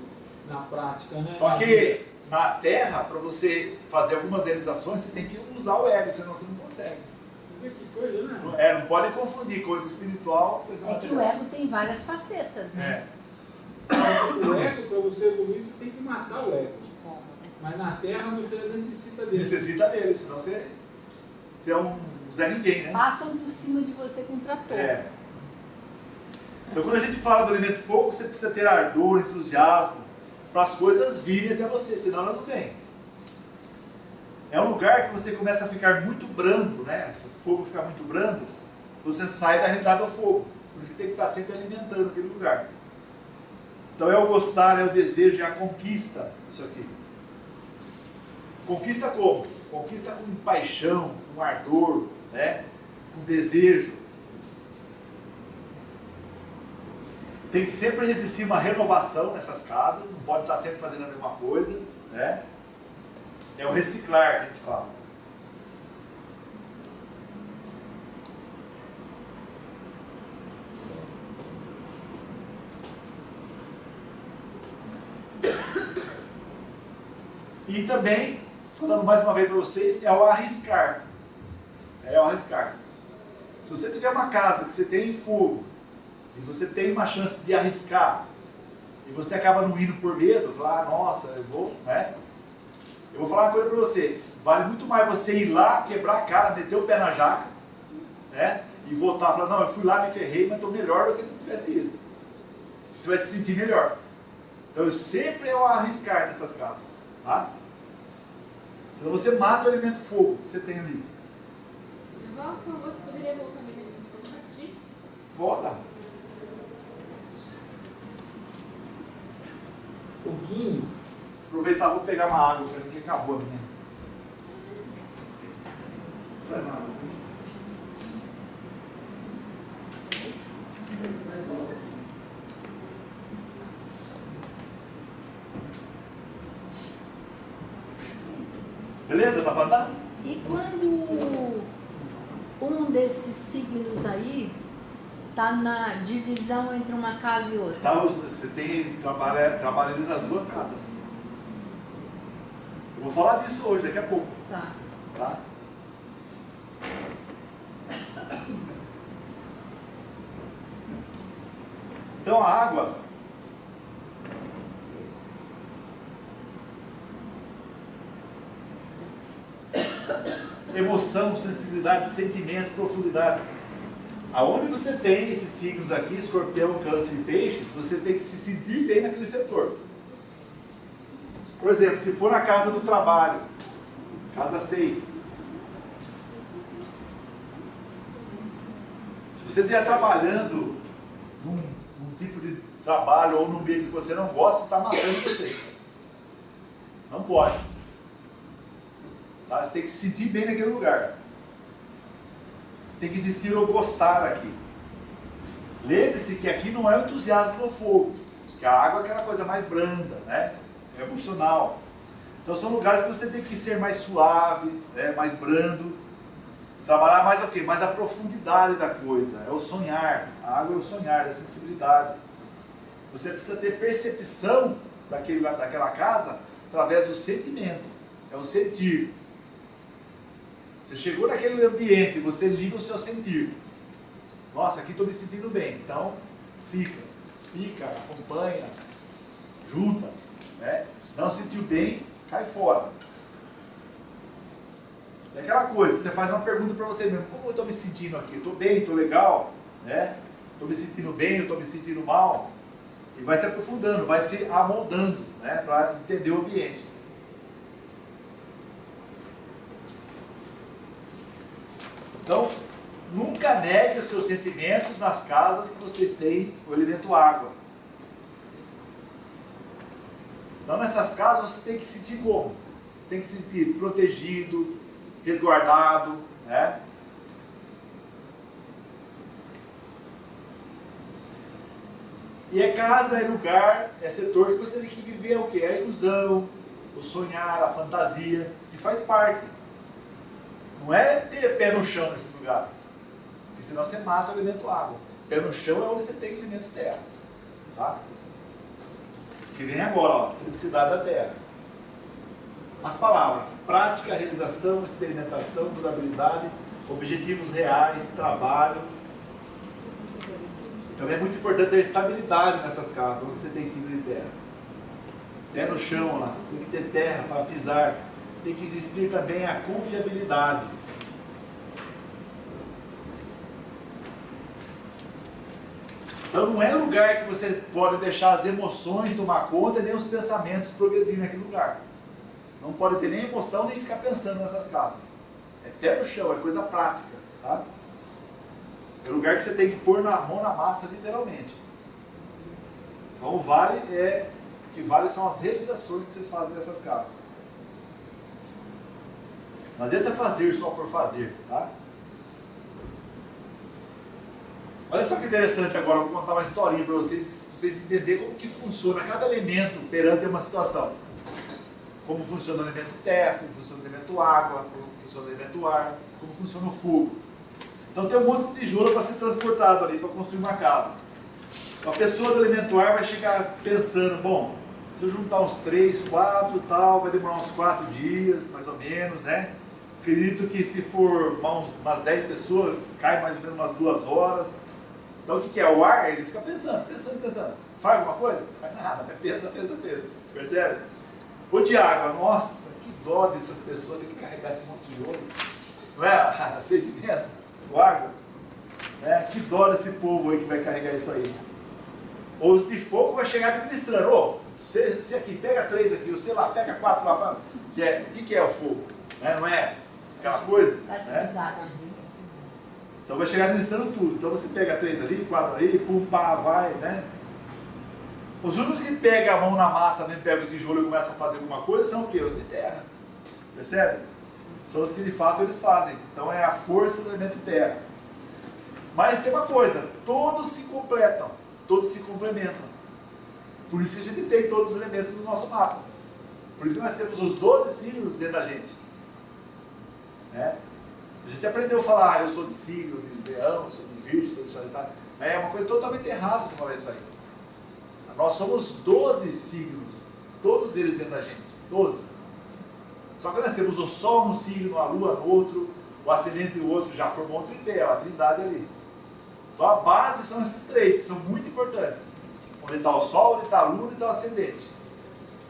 na prática, né? Só que na Terra, para você fazer algumas realizações, você tem que usar o ego, senão você não consegue. Que coisa, né? Não pode confundir coisa espiritual com coisa material. É que o ego tem várias facetas, né? O ego, para você evoluir, você tem que matar o ego. Mas na Terra você necessita dele. Necessita dele, senão você é um Zé Ninguém, né? Passam por cima de você com trator. Então quando a gente fala do elemento fogo, você precisa ter ardor, entusiasmo, para as coisas virem até você, senão ela não vem. É um lugar que você começa a ficar muito brando, né? Se o fogo ficar muito brando, você sai da realidade do fogo. Por isso que tem que estar sempre alimentando aquele lugar. Então é o gostar, é o desejo, é a conquista, isso aqui. Conquista como? Conquista com paixão, com ardor, né? Com desejo. Tem que sempre existir uma renovação nessas casas, não pode estar sempre fazendo a mesma coisa, né? É o reciclar que a gente fala. E também, falando mais uma vez para vocês, é o arriscar. É o arriscar. Se você tiver uma casa que você tem fogo, e você tem uma chance de arriscar, e você acaba não indo por medo, falar, nossa, eu vou, né? Eu vou falar uma coisa para você, vale muito mais você ir lá, quebrar a cara, meter o pé na jaca, né? E voltar, falar, não, eu fui lá, me ferrei, mas estou melhor do que se não tivesse ido. Você vai se sentir melhor. Então sempre é o arriscar nessas casas, tá? Senão você mata o elemento fogo que você tem ali. Você poderia voltar no elemento fogo aqui? Volta. Foguinho. Aproveitar, vou pegar uma água para mim que acabou a minha. Beleza? Dá para andar? E quando um desses signos aí está na divisão entre uma casa e outra. Então, você trabalha ali nas duas casas. Eu vou falar disso hoje, daqui a pouco. Tá. Tá? Então a água emoção, sensibilidade, sentimentos, profundidades. Aonde você tem esses signos aqui, escorpião, câncer e peixes, você tem que se sentir bem naquele setor. Por exemplo, se for na casa do trabalho, casa 6. Se você estiver trabalhando num tipo de trabalho ou num ambiente que você não gosta, está matando você. Não pode. Tá? Você tem que se sentir bem naquele lugar. Tem que existir o gostar aqui. Lembre-se que aqui não é o entusiasmo no fogo, que a água é aquela coisa mais branda, né? É emocional. Então são lugares que você tem que ser mais suave, né? Mais brando. Trabalhar mais o quê? Mais a profundidade da coisa. É o sonhar. A água é o sonhar, é a sensibilidade. Você precisa ter percepção daquela casa através do sentimento. É o sentir. Você chegou naquele ambiente, você liga o seu sentir. Nossa, aqui estou me sentindo bem. Então, fica, acompanha, junta. Né? Não sentiu bem, cai fora. É aquela coisa, você faz uma pergunta para você mesmo, como eu estou me sentindo aqui? Estou bem, estou legal? Né? Estou me sentindo bem, estou me sentindo mal? E vai se aprofundando, vai se amoldando, né? Para entender o ambiente. Então, nunca negue os seus sentimentos nas casas que vocês têm o elemento água. Então, nessas casas você tem que se sentir como? Você tem que se sentir protegido, resguardado, né? E é casa, é lugar, é setor que você tem que viver o quê? A ilusão, o sonhar, a fantasia, que faz parte. Não é ter pé no chão nesses lugares, porque senão você mata o elemento água. Pé no chão é onde você tem o elemento terra. Tá? Que vem agora, ó, publicidade da terra. As palavras: prática, realização, experimentação, durabilidade, objetivos reais, trabalho. Também é muito importante ter estabilidade nessas casas, onde você tem signo de terra. Pé no chão lá, tem que ter terra para pisar. Tem que existir também a confiabilidade. Então não é lugar que você pode deixar as emoções tomar conta, nem os pensamentos progredir naquele lugar. Não pode ter nem emoção, nem ficar pensando nessas casas. É pé no chão, é coisa prática. Tá? É lugar que você tem que pôr na mão na massa, literalmente. Então o que vale são as realizações que vocês fazem nessas casas. Não adianta fazer só por fazer, tá? Olha só que interessante agora, eu vou contar uma historinha para vocês entenderem como que funciona cada elemento perante uma situação. Como funciona o elemento terra, como funciona o elemento água, como funciona o elemento ar, como funciona o fogo. Então tem um monte de tijolo para ser transportado ali, para construir uma casa. A pessoa do elemento ar vai chegar pensando, bom, se eu juntar uns 3, 4 tal, vai demorar uns 4 dias, mais ou menos, né? Acredito que se for umas 10 pessoas, cai mais ou menos umas 2 horas. Então o que é? O ar, ele fica pensando. Faz alguma coisa? Não faz nada, mas pensa. Percebe? O de água, nossa, que dó dessas pessoas ter que carregar esse monte de ouro. Não é? Sentimento? O água? Que dó desse povo aí que vai carregar isso aí. Ou os de fogo vai chegar administrando. Ô, você aqui, pega 3 aqui, ou sei lá, pega 4 lá. O que é o fogo? Não é aquela coisa? Praticidade. Então vai chegar administrando tudo. Então você pega 3 ali, 4 ali, pum, pá, vai, né? Os únicos que pegam a mão na massa, nem pegam o tijolo e começam a fazer alguma coisa, são o quê? Os de terra. Percebe? São os que de fato eles fazem. Então é a força do elemento terra. Mas tem uma coisa, todos se completam, todos se complementam. Por isso que a gente tem todos os elementos no nosso mapa. Por isso que nós temos os 12 signos dentro da gente. A gente aprendeu a falar, eu sou de signo, de leão, eu sou de virgem, sou de sagitário. É uma coisa totalmente errada você falar isso aí. Nós somos 12 signos, todos eles dentro da gente, 12. Só que nós temos o Sol no signo, a Lua no outro, o ascendente e o outro, já formou um tripé, a trindade ali. Então a base são esses três, que são muito importantes. Onde está o Sol, onde está a Lua, onde está o ascendente.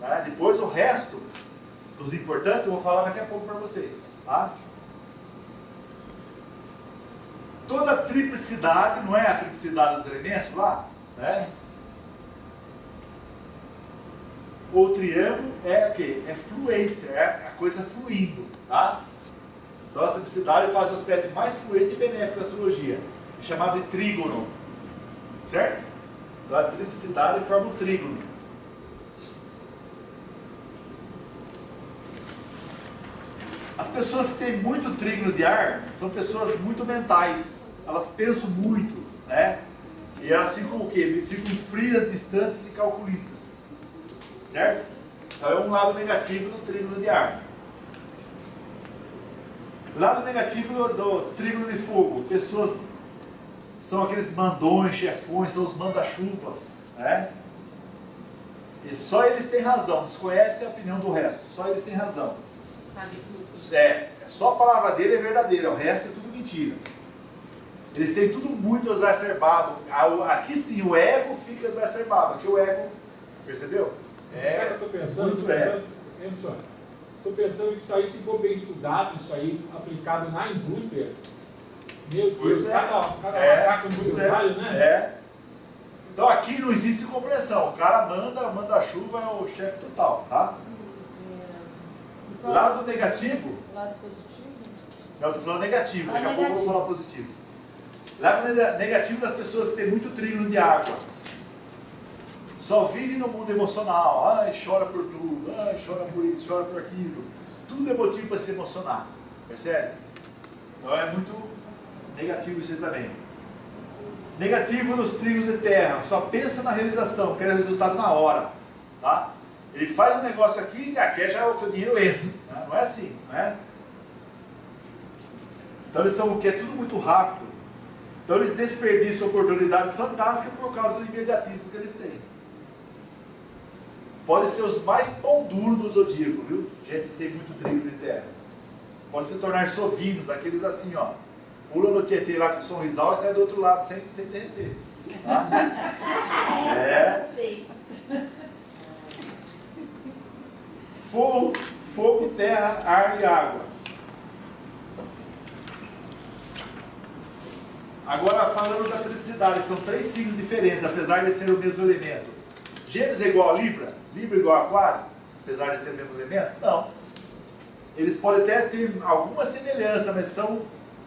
Tá? Depois o resto dos importantes eu vou falar daqui a pouco para vocês. Tá? Toda a triplicidade, não é a triplicidade dos elementos lá? Né? O triângulo é o quê? É fluência, é a coisa fluindo. Tá? Então a triplicidade faz o aspecto mais fluente e benéfico da astrologia, chamado de trígono. Certo? Então a triplicidade forma o trígono. As pessoas que têm muito trígono de ar são pessoas muito mentais. Elas pensam muito, né? E elas ficam o quê? Ficam frias, distantes e calculistas. Certo? Então é um lado negativo do trígono de ar. Lado negativo do trígono de fogo. Pessoas são aqueles mandões, chefões, são os manda-chuvas, né? E só eles têm razão, desconhecem a opinião do resto, só eles têm razão. Sabe tudo. Só a palavra dele é verdadeira, o resto é tudo mentira. Eles têm tudo muito exacerbado. Aqui sim, o ego fica exacerbado, aqui o ego, percebeu? Sabe o que eu estou pensando? Estou pensando que isso aí, se for bem estudado, isso aí aplicado na indústria, meu Deus, cada macaco no seu galho, né? Então aqui não existe compreensão. O cara manda a chuva, é o chefe total, tá? Lado negativo. Lado positivo? Não, estou falando negativo, daqui a pouco eu vou falar positivo. Lado negativo das pessoas que têm muito trígono de água. Só vive no mundo emocional. Ai, chora por tudo. Ai, chora por isso, chora por aquilo. Tudo é motivo para se emocionar. Percebe? Então é muito negativo isso aí também. Negativo nos trígonos de terra. Só pensa na realização, quer o resultado na hora. Tá? Ele faz um negócio aqui e quer já que o dinheiro entra. Né? Não é assim, não é? Então eles são o que é tudo muito rápido. Então eles desperdiçam oportunidades fantásticas por causa do imediatismo que eles têm. Podem ser os mais pão duros do zodíaco, viu? Gente que tem muito trígono de terra. Podem se tornar sovinos, aqueles assim, ó. Pula no Tietê lá com o sorrisal e sai do outro lado sem derreter. Tá? Fogo, terra, ar e água. Agora falando da triplicidade, são 3 signos diferentes, apesar de ser o mesmo elemento. Gêmeos é igual a Libra? Libra é igual a Aquário? Apesar de ser o mesmo elemento? Não. Eles podem até ter alguma semelhança, mas são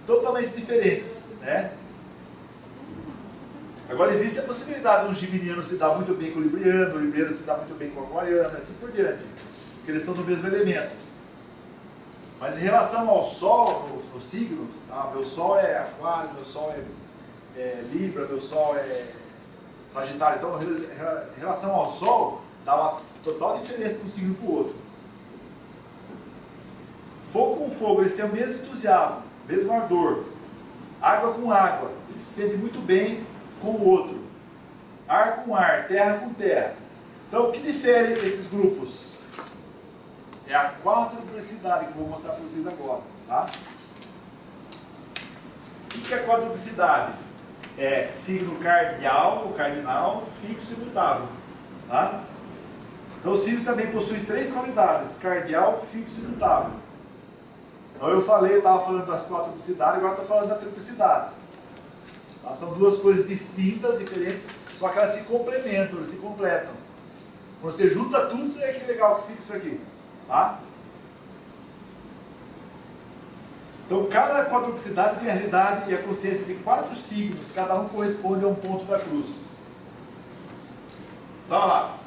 totalmente diferentes, né? Agora existe a possibilidade de um geminiano se dar muito bem com o libriano se dar muito bem com o aquariano, assim por diante, porque eles são do mesmo elemento. Mas em relação ao Sol, no signo, meu Sol é Aquário, meu Sol é Libra, meu Sol é Sagitário, então em relação ao Sol, dá uma total diferença de um signo para o outro. Fogo com fogo, eles têm o mesmo entusiasmo, mesmo ardor. Água com água, eles se sentem muito bem com o outro. Ar com ar, terra com terra. Então o que difere esses grupos? É a quadruplicidade que eu vou mostrar para vocês agora. Tá? O que é quadruplicidade? É signo cardinal, fixo e mutável. Tá? Então os signos também possuem 3 qualidades: cardial, fixo e mutável. Então eu estava falando das quadruplicidades, agora estou falando da triplicidade. Tá? São 2 coisas distintas, diferentes, só que elas se complementam, elas se completam. Quando você junta tudo, você vê que legal que fica isso aqui. Tá? Então cada quadruplicidade tem a realidade e a consciência de 4 signos, cada um corresponde a um ponto da cruz. Então olha lá,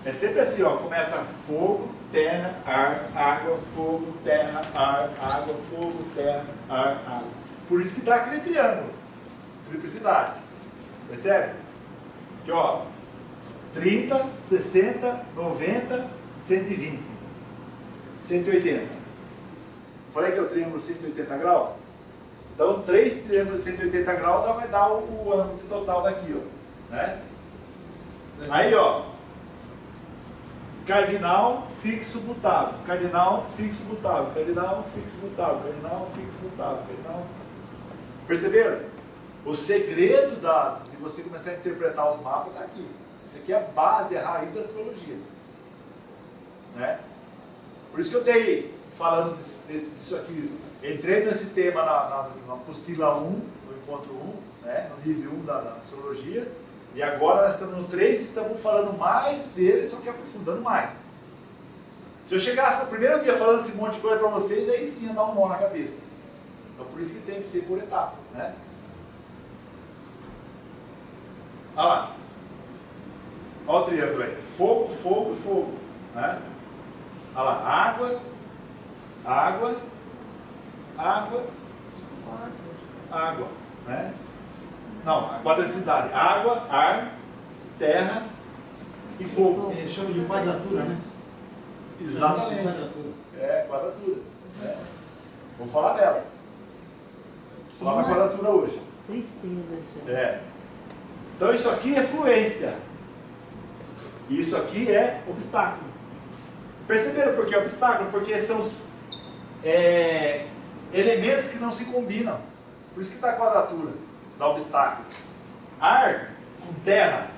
é sempre assim, ó, começa fogo, terra, ar, água, fogo, terra, ar, água, fogo, terra, ar, água. Por isso que dá aquele triângulo, triplicidade. Percebe? Aqui ó, 30, 60, 90, 120. 180. Eu falei que é o triângulo 180 graus? Então, 3 triângulos de 180 graus vai dar o ângulo total daqui, ó. Né? Aí, ó. Cardinal, fixo, mutável. Cardinal, fixo, mutável. Cardinal, fixo, mutável. Cardinal, fixo, mutável. Cardinal. Perceberam? O segredo de você começar a interpretar os mapas está aqui. Isso aqui é a base, a raiz da astrologia. Né? Por isso que eu dei, falando disso aqui, entrei nesse tema na apostila 1, no encontro 1, né? No nível 1 da astrologia. E agora nós estamos no 3 e estamos falando mais dele, só que aprofundando mais. Se eu chegasse no primeiro dia falando esse monte de coisa para vocês, aí sim ia dar um nó na cabeça. Então por isso que tem que ser por etapa, né? Olha lá. Olha o triângulo aí. Fogo, fogo, fogo. Né? Olha lá. Água, água, água, água. Né? Não, a quadratilidade. Água, ar, terra e fogo. Chama de quadratura, né? Exatamente. É, quadratura. Né? Vou falar dela. Vou falar da quadratura hoje. Tristeza isso. É. Então isso aqui é fluência. E isso aqui é obstáculo. Perceberam por que é obstáculo? Porque são elementos que não se combinam. Por isso que está a quadratura, dá obstáculo. Ar com terra.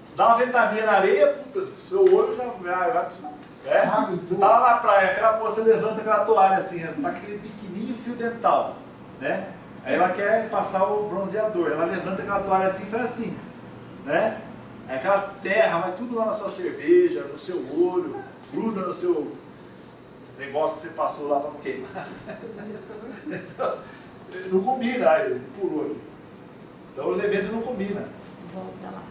Se dá uma ventania na areia, puta, seu olho já vai. Você está lá na praia, aquela moça levanta aquela toalha assim, naquele pequenininho fio dental. Né? Aí ela quer passar o bronzeador, ela levanta aquela toalha assim e faz assim, né? Aí aquela terra vai tudo lá na sua cerveja, no seu olho, gruda no seu negócio que você passou lá para não queimar. Então, não combina, aí ele pulou aqui. Então o elemento não combina. Volta lá.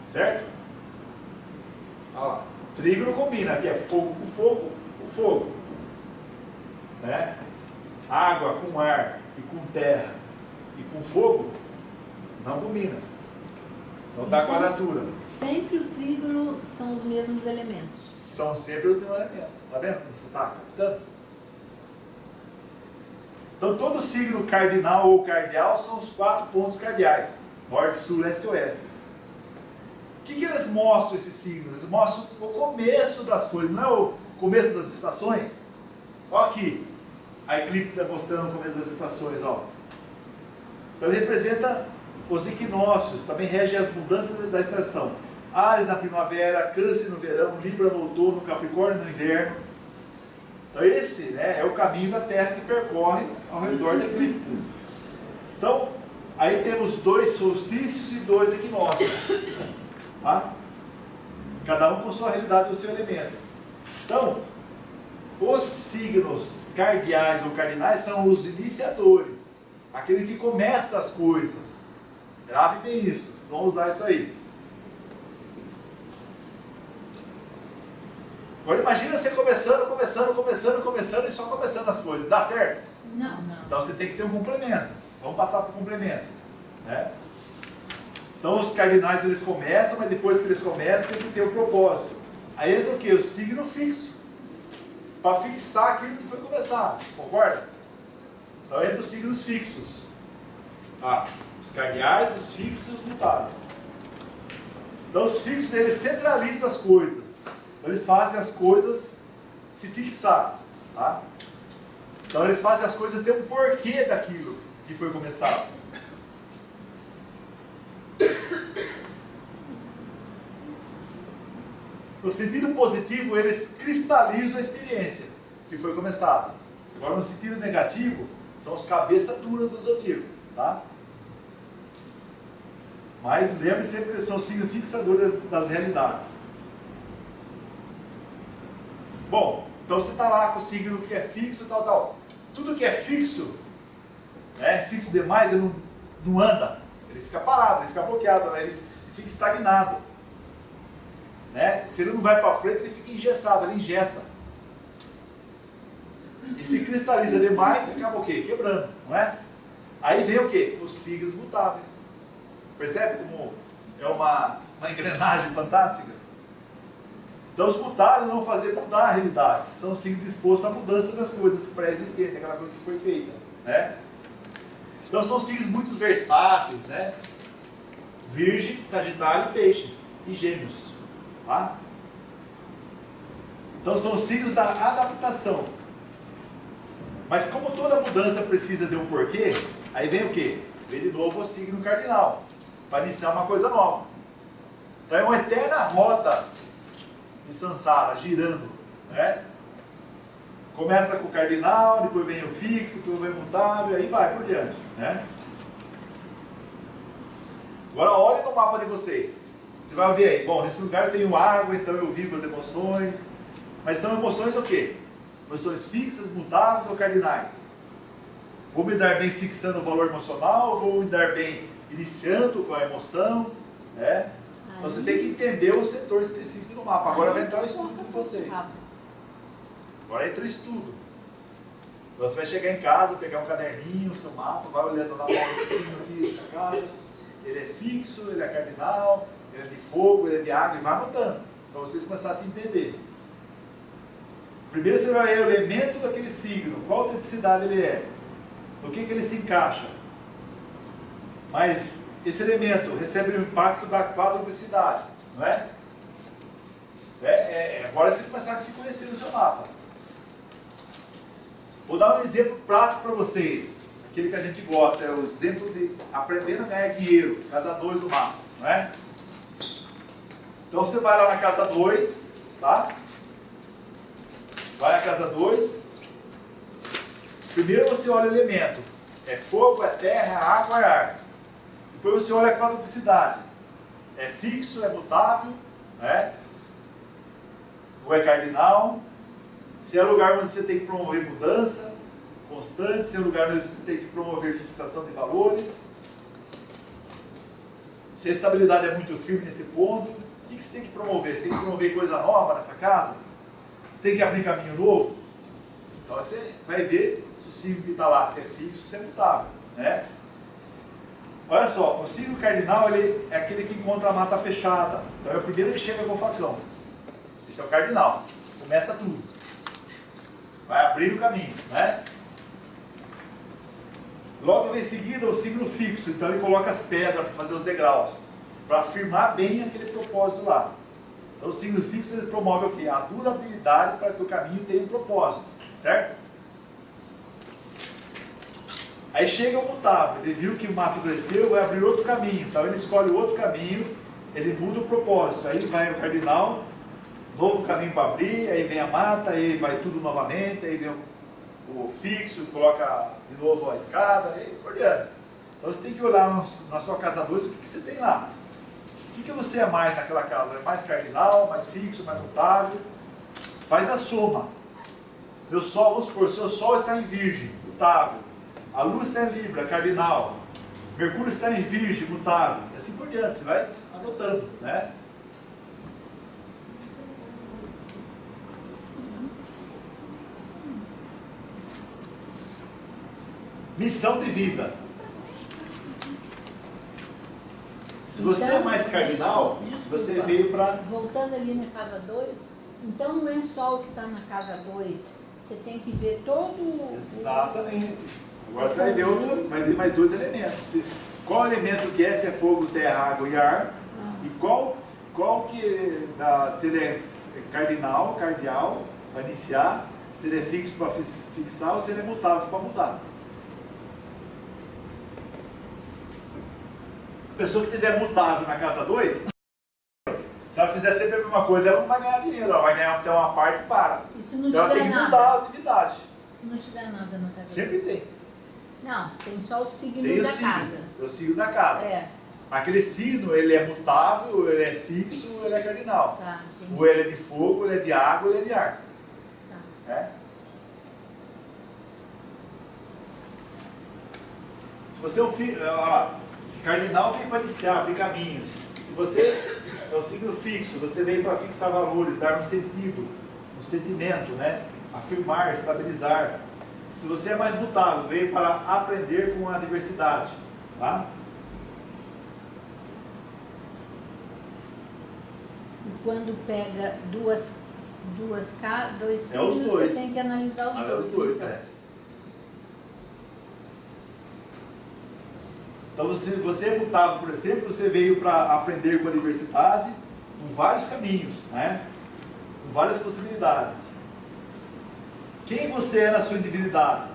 Certo? Olha lá. Trigo não combina, aqui é fogo com fogo, com fogo. Né? Água com ar e com terra e com fogo não combina. Não dá Então, quadratura. Sempre o trígono são os mesmos elementos. São sempre os mesmos elementos. Está vendo? Você está captando? Então todo signo cardinal ou cardeal são os 4 pontos cardeais. Norte, sul, leste e oeste. O que eles mostram, esses signos? Eles mostram o começo das coisas, não é o começo das estações? Olha aqui. A eclipse está mostrando o começo das estações, ó. Então ele representa os equinócios, também rege as mudanças da estação. Áries na primavera, Câncer no verão, Libra no outono, Capricórnio no inverno. Então esse, né, é o caminho da Terra que percorre ao redor da eclíptica. Então, aí temos 2 solstícios e 2 equinócios. Tá? Cada um com sua realidade e o seu elemento. Então, os signos cardeais ou cardinais são os iniciadores, aquele que começa as coisas. Grave bem isso, vocês vão usar isso aí. Agora imagina você começando e só começando as coisas. Dá certo? Não. Então você tem que ter um complemento. Vamos passar para o complemento. Né? Então os cardinais eles começam, mas depois que eles começam tem que ter o propósito. Aí entra o quê? O signo fixo. Para fixar aquilo que foi começado. Concorda? Então entra os signos fixos. Os cardeais, os fixos e os mutáveis. Então os fixos eles centralizam as coisas. Então eles fazem as coisas se fixar. Tá? Então eles fazem as coisas ter um porquê daquilo que foi começado. No sentido positivo, eles cristalizam a experiência que foi começada. Agora, no sentido negativo, são os cabeças duras do zodíaco. Tá? Mas lembre sempre que eles são signos fixadores das realidades. Bom, então você está lá com o signo que é fixo, tal. Tudo que é fixo, né, fixo demais, ele não anda. Ele fica parado, ele fica bloqueado, né, ele fica estagnado. Né? Se ele não vai para frente, ele fica engessado, ele engessa. E se cristaliza demais, acaba o quê? Quebrando, não é? Aí vem o quê? Os signos mutáveis. Percebe como é uma engrenagem fantástica? Então, Então os mutáveis vão fazer mudar a realidade. São signos dispostos à mudança das coisas pré-existentes, aquela coisa que foi feita, né? Então são signos muito versáteis, né? Virgem, Sagitário, Peixes e Gêmeos, tá? Então são os signos da adaptação. Mas como toda mudança precisa de um porquê, aí vem o quê? Vem de novo o signo cardinal, para iniciar uma coisa nova. Então é uma eterna roda de Sansara, girando, né? Começa com o cardinal, depois vem o fixo, depois vem o mutável, aí vai por diante, né? Agora olhe no mapa de vocês. Você vai ver aí, bom, nesse lugar eu tenho água, então eu vivo as emoções. Mas são emoções o quê? Emoções fixas, mutáveis ou cardinais? Vou me dar bem fixando o valor emocional, ou vou me dar bem iniciando com a emoção, né? Então você tem que entender o setor específico do mapa. Agora vai entrar o estudo com vocês. Agora entra o estudo. Então você vai chegar em casa, pegar um caderninho, o seu mapa, vai olhando lá, esse signo aqui, essa casa. Ele é fixo, ele é cardinal, ele é de fogo, ele é de água, e vai anotando, para vocês começarem a se entender. Primeiro você vai ver o elemento daquele signo, qual tipicidade ele é, no que ele se encaixa. Mas esse elemento recebe o impacto da quadruplicidade, não é? Agora você começar a se conhecer no seu mapa. Vou dar um exemplo prático para vocês. Aquele que a gente gosta, é o exemplo de aprendendo a ganhar dinheiro, casa 2 do mapa, não é? Então você vai lá na casa 2, tá? Vai à casa 2. Primeiro você olha o elemento. É fogo, é terra, é água, é ar. Depois você olha a quadruplicidade. É fixo, é mutável, né? Ou é cardinal. Se é lugar onde você tem que promover mudança constante, se é lugar onde você tem que promover fixação de valores. Se a estabilidade é muito firme nesse ponto, o que você tem que promover? Você tem que promover coisa nova nessa casa? Você tem que abrir caminho novo? Então você vai ver se o signo que está lá, se é fixo, se é mutável, né? Olha só, o signo cardinal ele é aquele que encontra a mata fechada. Então é o primeiro que chega com o facão. Esse é o cardinal. Começa tudo. Vai abrir o caminho, né? Logo em seguida o signo fixo. Então ele coloca as pedras para fazer os degraus. Para afirmar bem aquele propósito lá. Então o signo fixo ele promove o quê? A durabilidade para que o caminho tenha um propósito. Certo? Aí chega o mutável, ele viu que o mato cresceu, vai abrir outro caminho, então ele escolhe outro caminho, ele muda o propósito, aí vai o cardinal, novo caminho para abrir, aí vem a mata, aí vai tudo novamente, aí vem o fixo, coloca de novo a escada, e por diante. Então você tem que olhar na sua casa 2 o que você tem lá. O que você é mais naquela casa? É mais cardinal, mais fixo, mais mutável? Faz a soma. Meu sol, vamos supor, seu sol está em virgem, mutável. A lua está em Libra, cardinal. Mercúrio está em Virgem, mutável. E assim por diante, você vai anotando, né? Missão de vida. Se você é mais cardinal, você veio para... Voltando ali na casa 2, então não é só o que está na casa 2, você tem que ver todo... Exatamente. Agora você vai ver outras, vai ver mais 2 elementos. Qual elemento que é? Se é fogo, terra, água e ar. E qual que se ele é cardinal, cardial, para iniciar, se ele é fixo para fixar ou se ele é mutável para mudar. A pessoa que tiver mutável na casa 2, se ela fizer sempre a mesma coisa, ela não vai ganhar dinheiro, ela vai ganhar até uma parte e para. Isso não então ela tem que mudar a atividade. Se não tiver nada na casa 2. Sempre tem. Não, tem só o signo Tem da casa. É o signo da casa. É. Aquele signo, ele é mutável, ele é fixo, ele é cardinal. Tá, ou ele é de fogo, ele é de água, ele é de ar. Tá. É? Se você é um cardinal vem para iniciar, abrir caminhos. Se você é um signo fixo, você vem para fixar valores, dar um sentido, um sentimento, né? Afirmar, estabilizar. Se você é mais mutável, veio para aprender com a diversidade, tá? quando pega dois signos, dois. você tem que analisar os dois. Os dois, então. Então, se você é mutável, por exemplo, você veio para aprender com a diversidade com vários caminhos, né? Com várias possibilidades. Quem você é na sua individualidade?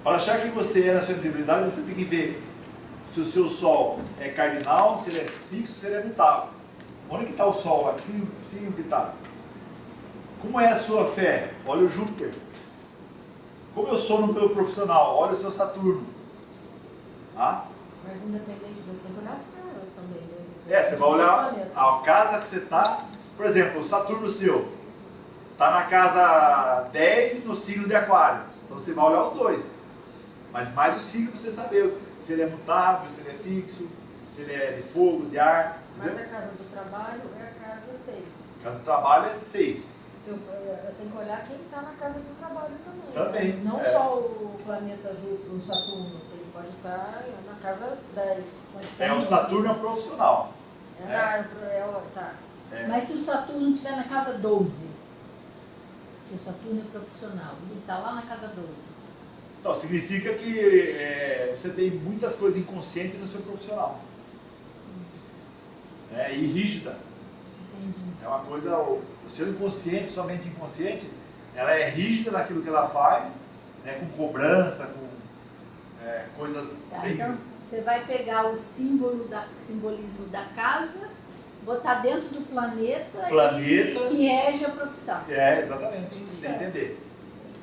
Para achar quem você é na sua individualidade, você tem que ver se o seu Sol é cardinal, se ele é fixo, se ele é mutável. Onde que está o Sol lá? Que signo que está? Como é a sua fé? Olha o Júpiter. Como eu sou no meu profissional? Olha o seu Saturno. Tá? Mas independente das temporadas, casas também. Né? Você vai olhar a casa que você está. Por exemplo, o Saturno seu está na casa 10 no signo de Aquário. Então você vai olhar os dois. Mas mais o signo para você saber se ele é mutável, se ele é fixo, se ele é de fogo, de ar. Mas a casa do trabalho é a casa 6. A casa do trabalho é 6. Eu tenho que olhar quem está na casa do trabalho também. Também. Né? Não só o planeta Júpiter, o Saturno, que ele pode estar na casa 10. O Saturno é um profissional. Tá. Mas se o Saturno estiver na casa 12, que o Saturno é profissional, ele está lá na casa 12. Então, significa que você tem muitas coisas inconscientes no seu profissional. E rígida. Entendi. É uma coisa, o seu inconsciente, sua mente inconsciente, ela é rígida naquilo que ela faz, né, com cobrança, com coisas bem... Então, você vai pegar o simbolismo da casa, botar dentro do planeta. E que rege a profissão. Exatamente, pra você entender.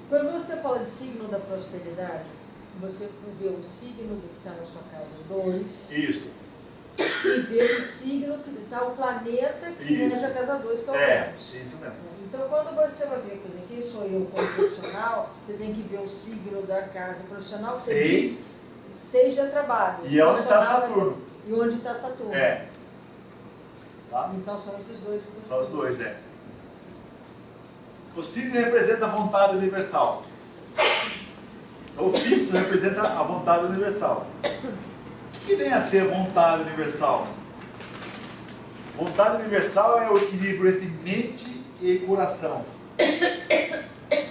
Quando você fala de signo da prosperidade, você vê o signo que está na sua casa 2. Isso. E vê o signo que está o planeta que rege a casa 2, que é o Vênus. Isso mesmo. Então, quando você vai ver, por exemplo, quem sou eu como profissional, você tem que ver o signo da casa profissional. 6 já trabalho. E onde está Saturno. E onde está Saturno. Tá? Então, são esses dois. São os dois, O signo representa a vontade universal. O fixo representa a vontade universal. O que vem a ser vontade universal? Vontade universal é o equilíbrio entre mente e coração.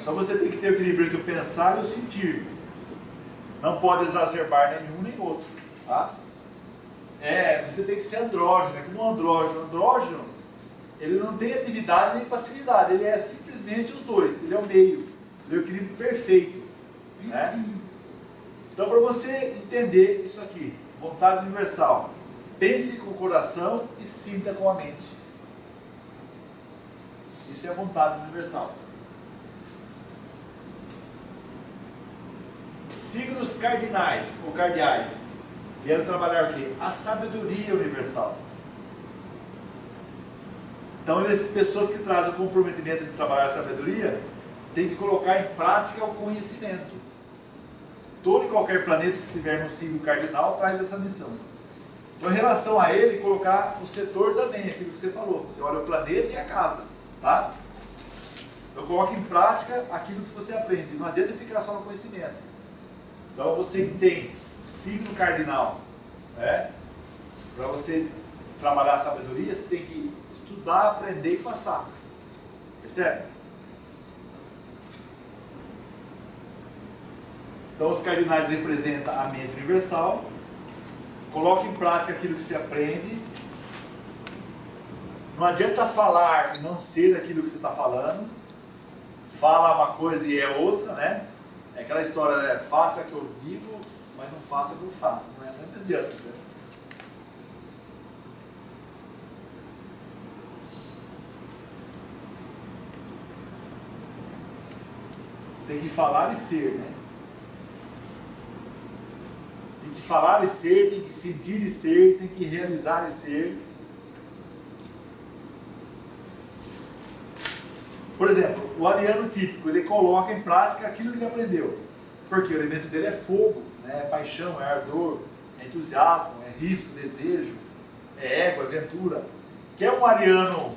Então você tem que ter o equilíbrio entre o pensar e o sentir. Não pode exacerbar nenhum nem outro. Tá? Você tem que ser andrógeno. É como um andrógeno. O andrógeno, ele não tem atividade nem passividade. Ele é simplesmente os dois. Ele é o meio. Ele é o equilíbrio perfeito. Né? Então, para você entender isso aqui, vontade universal, pense com o coração e sinta com a mente. Isso é a vontade universal. Signos cardinais ou cardeais vieram trabalhar o quê? A sabedoria universal. Então, pessoas que trazem o comprometimento de trabalhar a sabedoria têm que colocar em prática o conhecimento. Todo e qualquer planeta que estiver no signo cardinal traz essa missão. Então, em relação a ele, colocar o setor também, aquilo que você falou. Você olha o planeta e a casa. Tá? Então, coloque em prática aquilo que você aprende. Não adianta ficar só no conhecimento. Então, você que tem signo cardinal, para você trabalhar a sabedoria, você tem que estudar, aprender e passar. Percebe? Então, os cardinais representam a mente universal. Coloque em prática aquilo que você aprende. Não adianta falar e não ser aquilo que você está falando. Fala uma coisa e é outra, né? É aquela história, faça o que eu digo, mas não faça o que eu faço. Não adianta, certo? Tem que falar e ser, né? Tem que falar e ser, tem que sentir e ser, tem que realizar e ser. Por exemplo, o ariano típico, ele coloca em prática aquilo que ele aprendeu. Porque o elemento dele é fogo, né? É paixão, é ardor, é entusiasmo, é risco, desejo, é ego, é aventura. Quer um ariano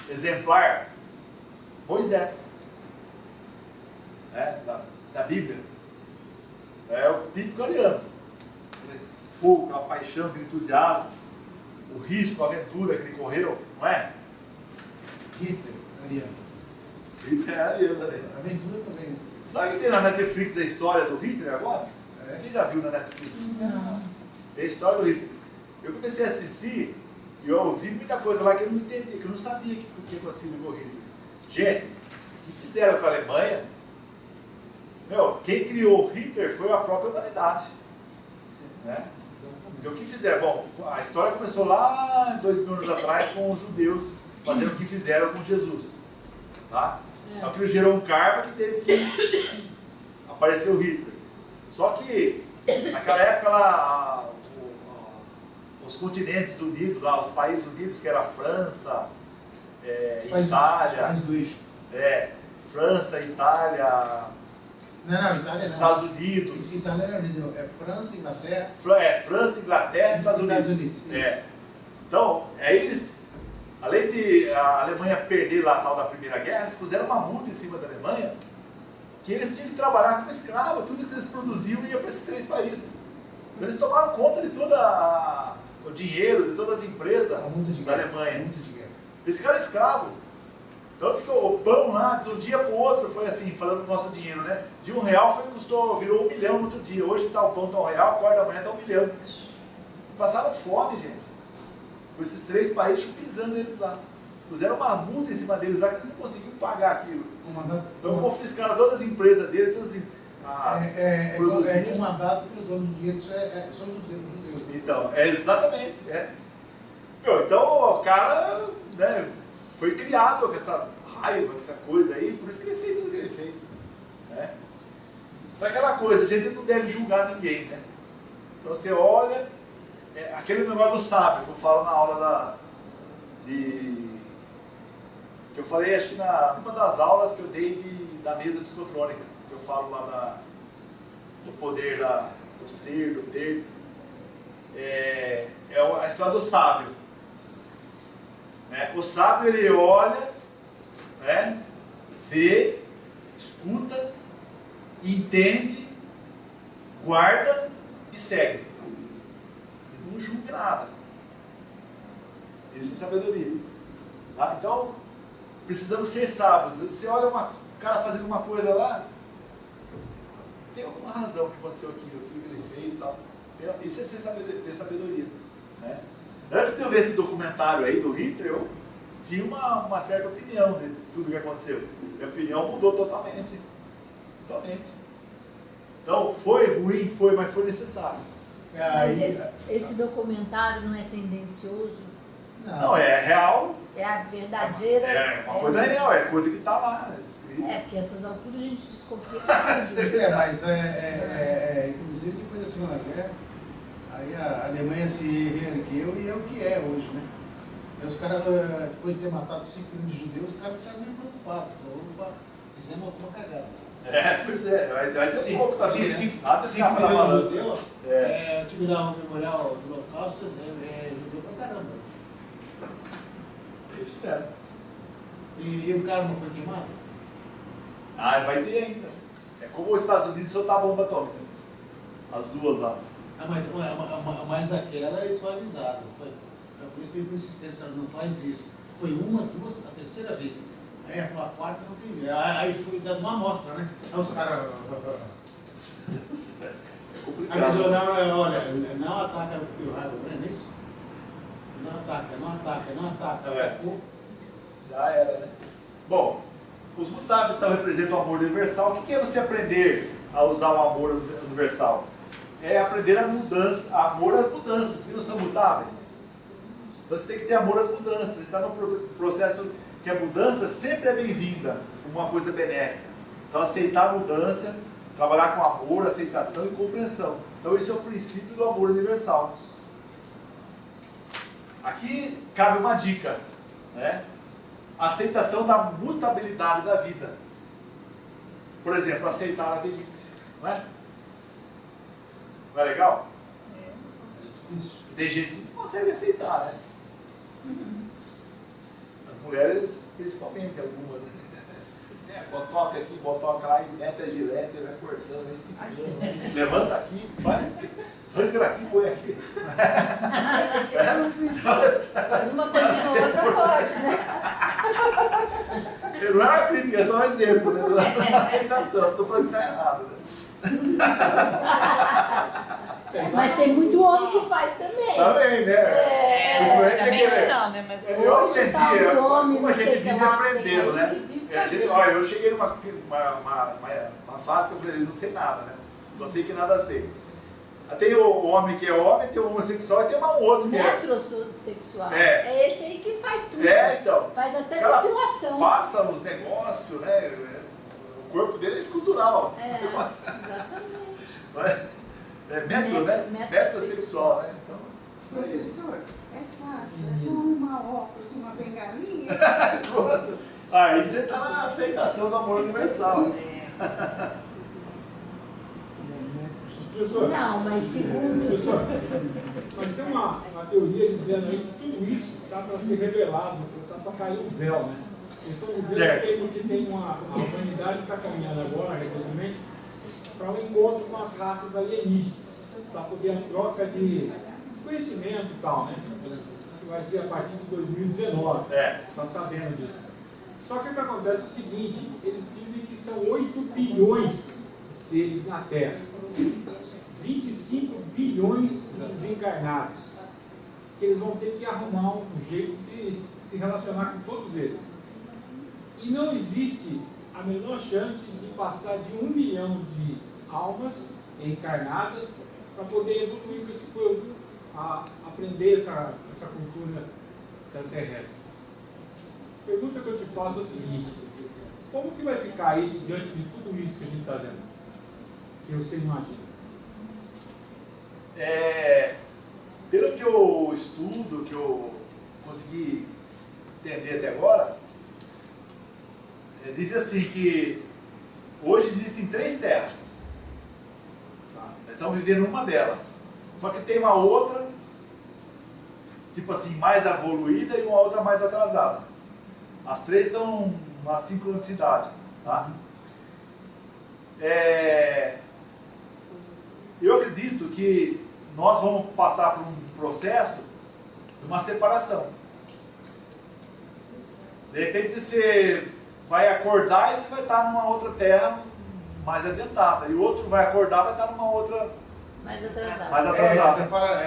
exemplar? Moisés. Da Bíblia. É o típico ariano. Fogo, aquela paixão, aquele entusiasmo. o risco, a aventura que ele correu, não é? Hitler, ariano. Hitler é ariano também. Aventura também. Sabe que tem na Netflix a história do Hitler agora? É. Quem já viu na Netflix? Não. Tem a história do Hitler. Eu comecei a assistir e eu ouvi muita coisa lá que eu não entendi, que eu não sabia o que acontecia com o Hitler. Gente, o que fizeram com a Alemanha? Meu, quem criou o Hitler foi a própria humanidade. Né? Porque o que fizeram? Bom, a história começou lá 2000 anos atrás com os judeus fazendo o que fizeram com Jesus. Tá? Então que gerou um karma que teve que aparecer o Hitler. Só que naquela época lá, os continentes unidos, lá, os países unidos, que era a França, Itália. Os países do eixo. França, Itália. Não, Itália Estados não. Unidos. Itália é França, Inglaterra. França, Inglaterra e Estados Unidos. Então, eles, além de a Alemanha perder lá a tal da Primeira Guerra, eles puseram uma multa em cima da Alemanha, que eles tinham que trabalhar como escravo, tudo que eles produziam ia para esses 3 países. Então eles tomaram conta de todo o dinheiro, de todas as empresas da Alemanha. Eles ficaram escravos. Então diz que o pão lá, de um dia para o outro, foi assim, falando do nosso dinheiro, né? De R$1 virou 1 milhão no outro dia. Hoje está o pão está R$1, acorda amanhã está 1 milhão. Passaram fome, gente. Com esses 3 países pisando eles lá. Puseram uma multa em cima deles lá que eles não conseguiam pagar aquilo. Então confiscaram todas as empresas deles, todas as produzidas. É comandado pelo dono do dinheiro, são os judeus. Então, exatamente. Meu, então o cara, né, foi criado com essa raiva, com essa coisa aí, por isso que ele fez tudo o que ele fez. Né? Então aquela coisa, a gente não deve julgar ninguém, né? Então você olha, aquele negócio do sábio que eu falo na aula que eu falei, acho que numa das aulas que eu dei da mesa psicotrônica, que eu falo lá do poder do ser, do ter, é a história do sábio. O sábio, ele olha, né, vê, escuta, entende, guarda e segue. Ele não julga nada. Isso é sabedoria. Tá? Então, precisamos ser sábios. Você olha um cara fazendo uma coisa lá, tem alguma razão que aconteceu aquilo que ele fez e tal. Isso é ter sabedoria. Né? Antes de eu ver esse documentário aí do Hitler, eu tinha uma certa opinião de tudo que aconteceu. Minha opinião mudou totalmente. Totalmente. Então, foi ruim, mas foi necessário. Mas esse documentário não é tendencioso? Não, é real. É a verdadeira. É uma coisa real, é coisa que está lá, escrito. Porque essas alturas a gente desconfia. Mas inclusive depois da Segunda Guerra, aí a Alemanha se reergueu e é o que é hoje, né? Aí os caras, depois de ter matado 5 milhões de judeus, os caras ficaram meio preocupados. Falaram, opa, fizemos alguma cagada. Pois é, vai ter um pouco também, né? 5 milhões de judeus, eu tive lá o memorial do Holocausto, judeu pra caramba. É isso mesmo. E o cara não foi queimado? Vai ter ainda. É como os Estados Unidos soltar a bomba atômica. As duas lá. Mas aquela eles foram avisados. Por isso foi persistente, cara, não faz isso. Foi uma, duas, a terceira vez. Aí a quarta não tem. Aí foi dando uma amostra, né? Aí os caras. É complicado. Aí eles olharam, olha, não ataca o Pearl Harbor, não é isso? Não ataca. Já era, né? Bom, os mutáveis então representam o amor universal. O que é você aprender a usar o amor universal? É aprender a mudança, amor às mudanças, que não são mutáveis. Então você tem que ter amor às mudanças. Você está num processo que a mudança sempre é bem-vinda, uma coisa benéfica. Então aceitar a mudança, trabalhar com amor, aceitação e compreensão. Então esse é o princípio do amor universal. Aqui cabe uma dica, né? A aceitação da mutabilidade da vida. Por exemplo, aceitar a velhice, não é? Não é legal? É difícil. Tem gente que não consegue aceitar, né? As mulheres, principalmente, algumas. botoca aqui, botoca lá, e mete a gilete, vai cortando, vai esticando, levanta aqui, vai, arranca aqui, põe aqui. Faz uma coisa ou outra pode, né? Não é uma crítica, é só um exemplo, né? Não é uma aceitação, não estou falando que está errado, né? Mas tem muito homem que faz também. Também, né? Praticamente não, né? Mas Eu aprendi, como a gente vive lá, aprendendo, né? vive Olha, eu cheguei numa fase que eu falei, não sei nada, né? Só sei que nada sei. Tem o homem que é homem, tem o homossexual e tem um outro que é... Metrosexual. É. É esse aí que faz tudo. Então. Faz até Ela depilação. passa os negócios, né? O corpo dele é escultural. Exatamente. É metro, né? Metrosexual, né? Então, Professor, é fácil, é só arrumar óculos, uma bengalinha. aí você está na aceitação do amor universal. Professor, Não, mas segundo... professor, mas tem uma teoria dizendo aí que tudo isso está para ser revelado, está para cair o véu, né? Eles estão dizendo que tem a humanidade está caminhando agora, recentemente, para um encontro com as raças alienígenas, para poder a troca de conhecimento e tal, né? Que vai ser a partir de 2019. Está sabendo disso. Só que o que acontece é o seguinte, eles dizem que são 8 bilhões de seres na Terra. 25 bilhões de desencarnados. Que eles vão ter que arrumar um jeito de se relacionar com todos eles. E não existe a menor chance de passar de 1 milhão de almas encarnadas para poder evoluir com esse povo, a aprender essa cultura extraterrestre. A pergunta que eu te faço é o seguinte: como que vai ficar isso diante de tudo isso que a gente está vendo? Que você imagina? Pelo que eu estudo, que eu consegui entender até agora, diz assim que hoje existem 3 terras. Nós estamos vivendo uma delas. Só que tem uma outra, tipo assim, mais evoluída e uma outra mais atrasada. As 3 estão na sincronicidade. Tá? Eu acredito que nós vamos passar por um processo de uma separação. De repente você vai acordar e você vai estar numa outra terra mais adiantada. E o outro vai acordar e vai estar numa outra Mais atrasado. mais atrasada. Você fala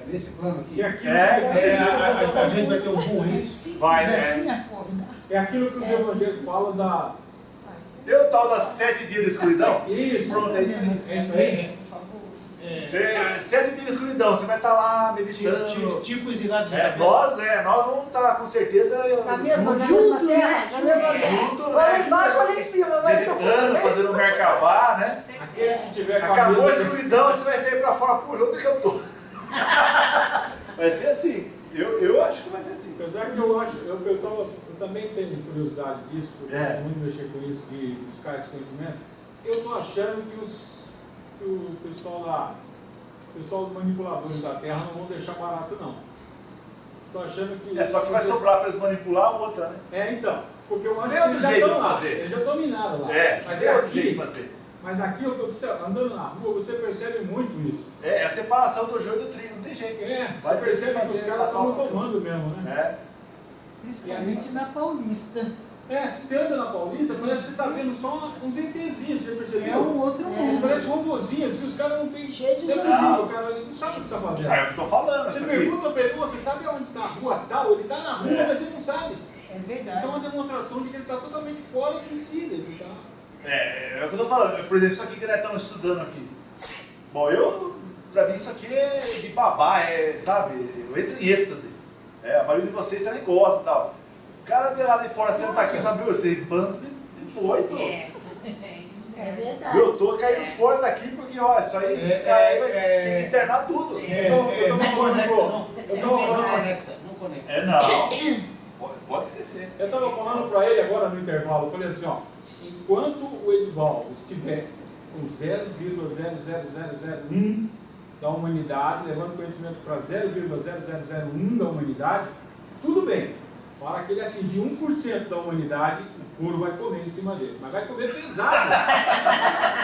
nesse plano aqui. A gente vai ter um bom isso. Vai, né? É aquilo que os evangélicos falam da... Tem o tal das 7 dias de escuridão? Isso. Pronto, é isso aí. É isso aí. 7 dias de escuridão, você vai estar lá meditando. Tiposidade de Nós vamos estar com certeza Na mesma Junto, terra? né? Na mesma junto, Ou lá embaixo ou lá em cima. Vai meditando, fazendo merkabá, né? Aqueles que tiver Acabou a cabeça... escuridão, você vai sair pra fora, por onde que eu tô? Vai ser assim. Eu acho que vai ser assim. Apesar que eu também tenho curiosidade disso, eu gosto muito de mexer com isso, de buscar esse conhecimento. Eu estou achando que o pessoal dos manipuladores da Terra não vão deixar barato, não. Estou achando que... Só que vai sobrar para eles manipular a outra, né? Então, porque eu acho Tem que outro eles já jeito estão de lá, fazer. eles já dominaram lá. Mas tem outro jeito de fazer. Mas aqui, andando na rua, você percebe muito isso. É a separação do joio e do trigo, não tem jeito. Você percebe que os caras estão no comando mesmo, né? Principalmente na Paulista. Você anda na Paulista, parece que você está vendo só uns ETzinhos, você percebeu? É um outro mundo. Parece robozinho, se os caras não têm... Cheio de zumbi. O cara ali não sabe o que está fazendo. Eu estou falando Você isso aqui. pergunta para ele, você sabe onde está a rua tal? Ele está na rua, mas ele não sabe. É verdade. Isso é uma demonstração de que ele está totalmente fora do si. Ele tá... É o que eu estou falando. Por exemplo, isso aqui que nós estamos estudando aqui. Bom, pra mim isso aqui é de babá, sabe? Eu entro em êxtase. A maioria de vocês também gosta e tal. O cara de lá de fora senta aqui e fala, meu, esse bando de doido. É verdade. Eu tô caindo fora daqui porque, ó, isso aí, esses caras aí vai ter que internar tudo. Não conecta. Não. Pode esquecer. Eu estava falando para ele agora no intervalo, eu falei assim, ó, enquanto o Edivaldo estiver com 0,00001 da humanidade, levando conhecimento para 0,0001 da humanidade, tudo bem. Para que ele atingir 1% da humanidade, Mercúrio vai comer em cima dele, mas vai comer pesado.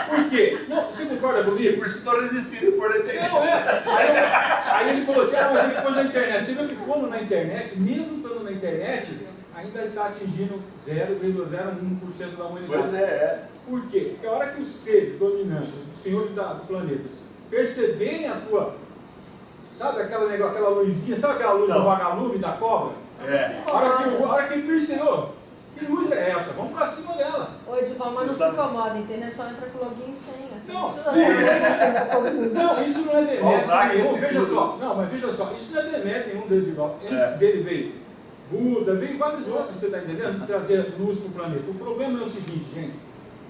Por quê? Não, você concorda comigo? Por isso que estou resistindo por na internet. Não, aí ele falou assim, mas ele pôs na internet. Você viu que quando na internet, mesmo estando na internet, ainda está atingindo 0,01% da humanidade. Pois é. Por quê? Porque a hora que os seres dominantes, os senhores do planeta, perceberem a tua, sabe aquela negócio, aquela luzinha, sabe aquela luz do vagalume da cobra? A hora que ele percebeu, que luz é essa? Vamos pra cima dela. Ô, Edival, mas não se incomoda, entendeu? Só entra com login e senha. Não, Não, isso não é demérito nenhum. Veja só, não, mas veja só, isso não é demérito nenhum do Edival. Antes dele veio Buda, veio vários outros, você está entendendo? Trazer luz para o planeta. O problema é o seguinte, gente,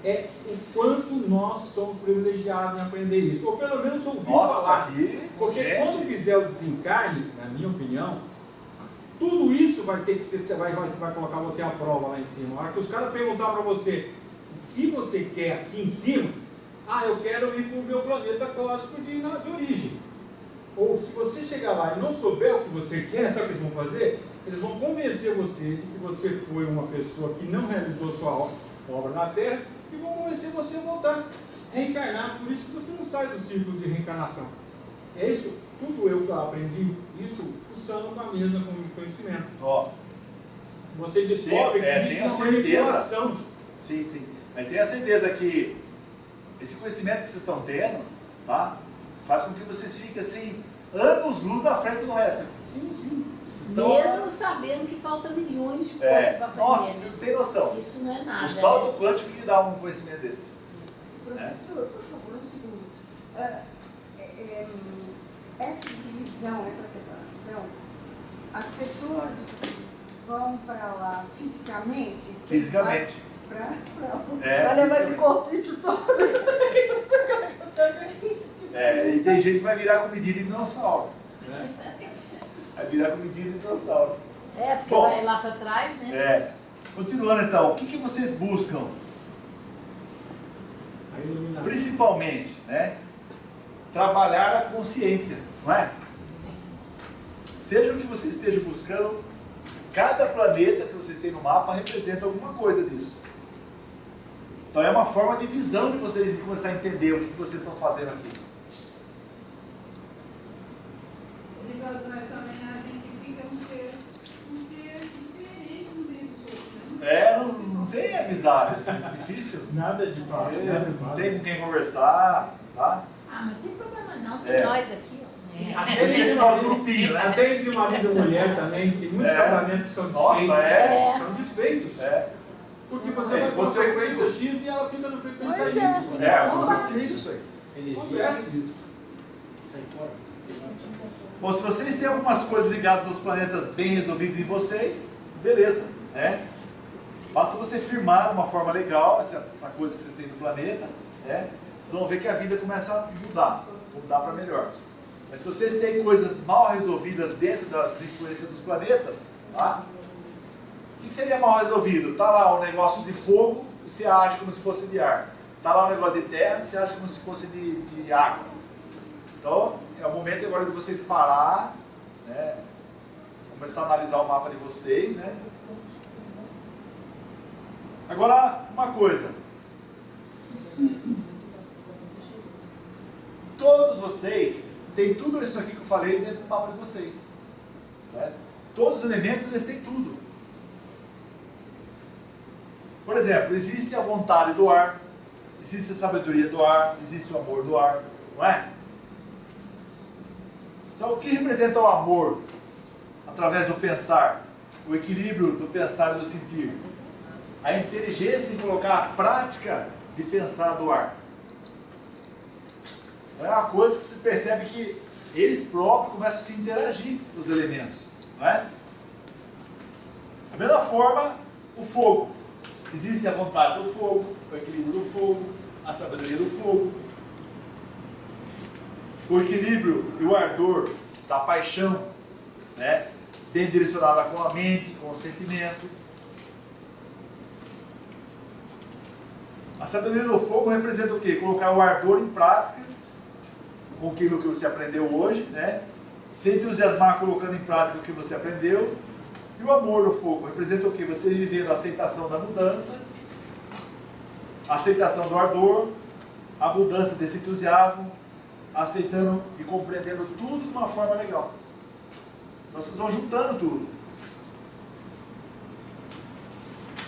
é o quanto nós somos privilegiados em aprender isso. Ou pelo menos ouvir falar. Porque quando fizer o desencarne, na minha opinião, tudo isso vai ter que ser, vai colocar você à prova lá em cima. A hora que os caras perguntar para você o que você quer aqui em cima, eu quero ir para o meu planeta cósmico de origem. Ou se você chegar lá e não souber o que você quer, sabe o que eles vão fazer? Eles vão convencer você de que você foi uma pessoa que não realizou sua obra na Terra e vão convencer você a voltar, reencarnar. Por isso que você não sai do círculo de reencarnação. É isso, tudo eu aprendi isso fuçando na mesa com o conhecimento. Você descobre que existe uma manipulação. Sim. Mas tenha certeza que esse conhecimento que vocês estão tendo, tá? Faz com que vocês fiquem assim, anos-luz na frente do resto. Sim. Mesmo sabendo que falta milhões de coisas para aprender. Nossa, você não tem noção. Isso não é nada. O salto quântico que dá um conhecimento desse. Professor, por favor, um segundo. Essa divisão, essa separação, as pessoas vão para lá fisicamente? Fisicamente. Vai levar esse corpinho todo. E tem gente que vai virar comidinha de dinossauro. Vai virar comidinha de dinossauro. Porque vai lá para trás, né? Continuando então, o que vocês buscam? A iluminação. Principalmente, né? Trabalhar a consciência, não é? Seja o que você esteja buscando, cada planeta que vocês têm no mapa representa alguma coisa disso. Então é uma forma de visão de vocês começar a entender o que vocês estão fazendo aqui. Também a gente fica um ser diferente no meio dos outros, né? Não tem amizade assim, difícil. Nada de fácil. Não tem com quem conversar, tá? Mas não tem problema não, tem nós aqui, ó. Até entre marido e mulher também, tem muitos casamentos que são desfeitos. São desfeitos. Porque você vai com a frequência X e ela fica na frequência Y. Acontece isso aí. Acontece isso. Sai fora. Bom, se vocês têm algumas coisas ligadas aos planetas bem resolvidas em vocês, beleza, né? Basta você firmar de uma forma legal essa coisa que vocês têm no planeta, né? Vocês vão ver que a vida começa a mudar para melhor. Mas se vocês têm coisas mal resolvidas dentro das influências dos planetas, tá? O que seria mal resolvido? Está lá um negócio de fogo e você age como se fosse de ar. Está lá um negócio de terra e você age como se fosse de água. Então, é o momento agora de vocês parar, né? Começar a analisar o mapa de vocês, né? Agora, uma coisa. Todos vocês têm tudo isso aqui que eu falei dentro do mapa de vocês. Né? Todos os elementos, eles têm tudo. Por exemplo, existe a vontade do ar, existe a sabedoria do ar, existe o amor do ar, não é? Então, o que representa o amor através do pensar? O equilíbrio do pensar e do sentir. A inteligência em colocar a prática de pensar do ar. Então, é uma coisa que vocês percebem que eles próprios começam a se interagir com os elementos, não é? Da mesma forma, o fogo. Existe a vontade do fogo, o equilíbrio do fogo, a sabedoria do fogo. O equilíbrio e o ardor da paixão, né? Bem direcionada com a mente, com o sentimento. A sabedoria do fogo representa o quê? Colocar o ardor em prática, com aquilo que você aprendeu hoje, né? Se entusiasmar colocando em prática o que você aprendeu. E o amor do fogo representa o quê? Você vivendo a aceitação da mudança, a aceitação do ardor, a mudança desse entusiasmo, aceitando e compreendendo tudo de uma forma legal. Então vocês vão juntando tudo.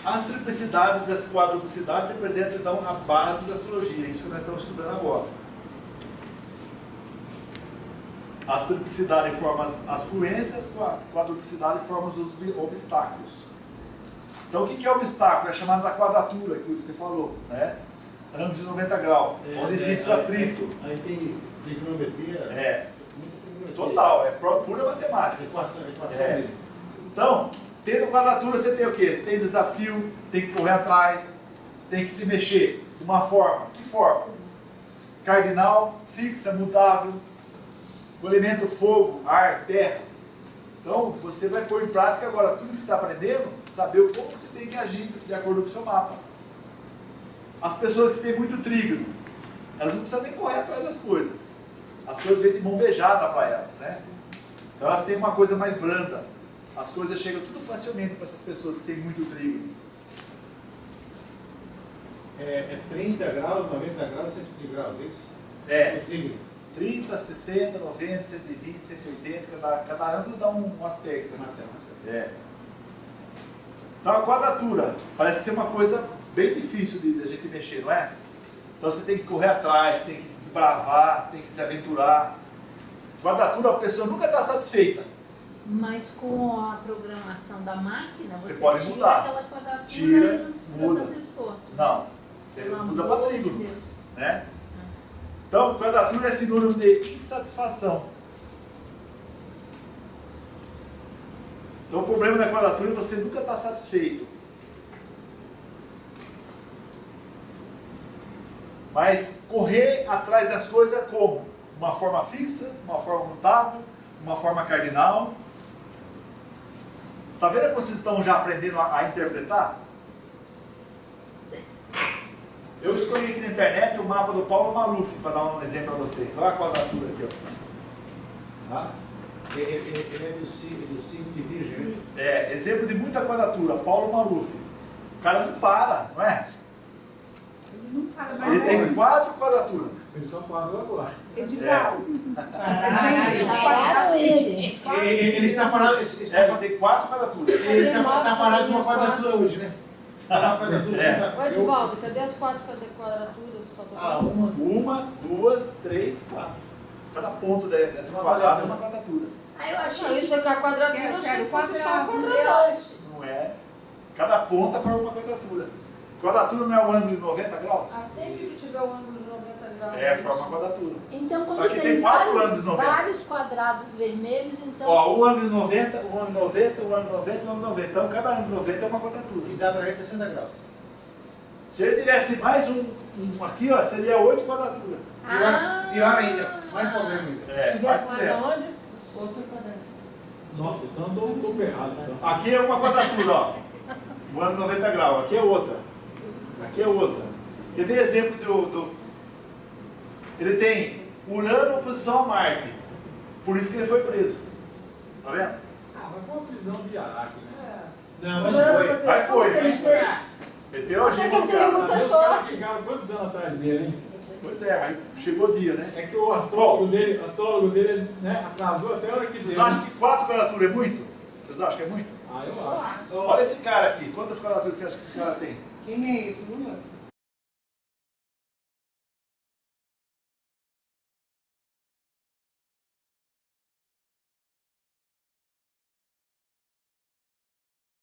As triplicidades e as quadruplicidades representam então a base da astrologia, isso que nós estamos estudando agora. As triplicidades formam as fluências, a quadruplicidade forma os obstáculos. Então o que é obstáculo? É chamado da quadratura, aquilo que você falou, né? Ângulos de 90 graus, onde existe o atrito. Aí tem trigonometria. Muita trigonometria. Total, é pura matemática. Equação É. mesmo. Então, tendo quadratura, você tem o quê? Tem desafio, tem que correr atrás, tem que se mexer de uma forma. Que forma? Cardinal, fixa, mutável. O elemento fogo, ar, terra. Então, você vai pôr em prática agora tudo que você está aprendendo, saber como você tem que agir de acordo com o seu mapa. As pessoas que têm muito trígono, elas não precisam nem correr atrás das coisas. As coisas vêm de mão beijada para elas, né? Então elas têm uma coisa mais branda. As coisas chegam tudo facilmente para essas pessoas que têm muito trígono. É 30 graus, 90 graus, 120 graus, é isso? É. O trígono. 30, 60, 90, 120, 180, cada ângulo dá um aspecto. Né? É. Então a quadratura parece ser uma coisa bem difícil de a gente mexer, não é? Então você tem que correr atrás, tem que desbravar, você tem que se aventurar. Quadratura, a pessoa nunca está satisfeita. Mas com a programação da máquina, Você você pode tira mudar. aquela quadratura Tira, e não precisa muda. tanto esforço. Não, você Pelo muda amor para de trígono, Deus. né? Então, quadratura é sinônimo de insatisfação. Então, o problema da quadratura é você nunca estar satisfeito. Mas correr atrás das coisas como? Uma forma fixa, uma forma mutável, uma forma cardinal. Está vendo como vocês estão já aprendendo a interpretar? Eu escolhi aqui na internet o mapa do Paulo Maluf, para dar um exemplo para vocês. Olha a quadratura aqui, ó. Tá? Ele é do signo de Virgem, né? É, exemplo de muita quadratura, Paulo Maluf. O cara não para, não é? Ele não para mais. Ele tem 4 quadraturas. Ele só parou agora. Edival. Pararam ele. Ele está parado. Ele tem 4 quadraturas. Ele está parado numa quadratura hoje, né? Uma quadratura. É. Ô Edivaldo, cadê as 4 quadraturas? Ah, uma. 1, 2, 3, 4. Cada ponto dessa quadrada é uma quadratura. Aí eu achei Não, isso é que a quadratura, Quero se fosse só quadrado. quadrado. Não é? Cada ponta forma uma quadratura. Quadratura não é o ângulo de 90 graus? Ah, sempre que tiver o ângulo de 90 graus. É, forma uma quadratura. Então, quando Aqui tem tem 4 ângulos de 90. vários quadrados vermelhos, então... Ó, o ângulo de 90, o ângulo de 90, o ângulo de 90, o ângulo de 90. Então, cada ângulo de 90 é uma quadratura. Que dá 360 graus. Se ele tivesse mais um aqui, ó, seria 8 quadraturas. Pior ainda. Mais problema ainda. É, Se tivesse mais problema. aonde? Outro quadrado. Nossa, então eu tô ferrado. Então. Aqui é uma quadratura, ó. O ângulo de 90 graus. Aqui é outra. Aqui é outra. Quer ver exemplo Ele tem Urano em oposição a Marte. Por isso que ele foi preso. Tá vendo? Ah, mas foi uma prisão de Araque, né? Não, mas foi. Aí foi, Como que né? ele Heterogia Até que do ele cara. muita Mas os sorte. caras ficaram quantos anos atrás dele, hein? Pois é, aí chegou o dia, né? É que o astrólogo dele né, atrasou até a hora que Vocês deu. acham que 4 quadraturas é muito? Vocês acham que é muito? Ah, eu acho. Olha esse cara aqui. Quantas quadraturas você acha que esse cara tem? Quem é esse? Lula?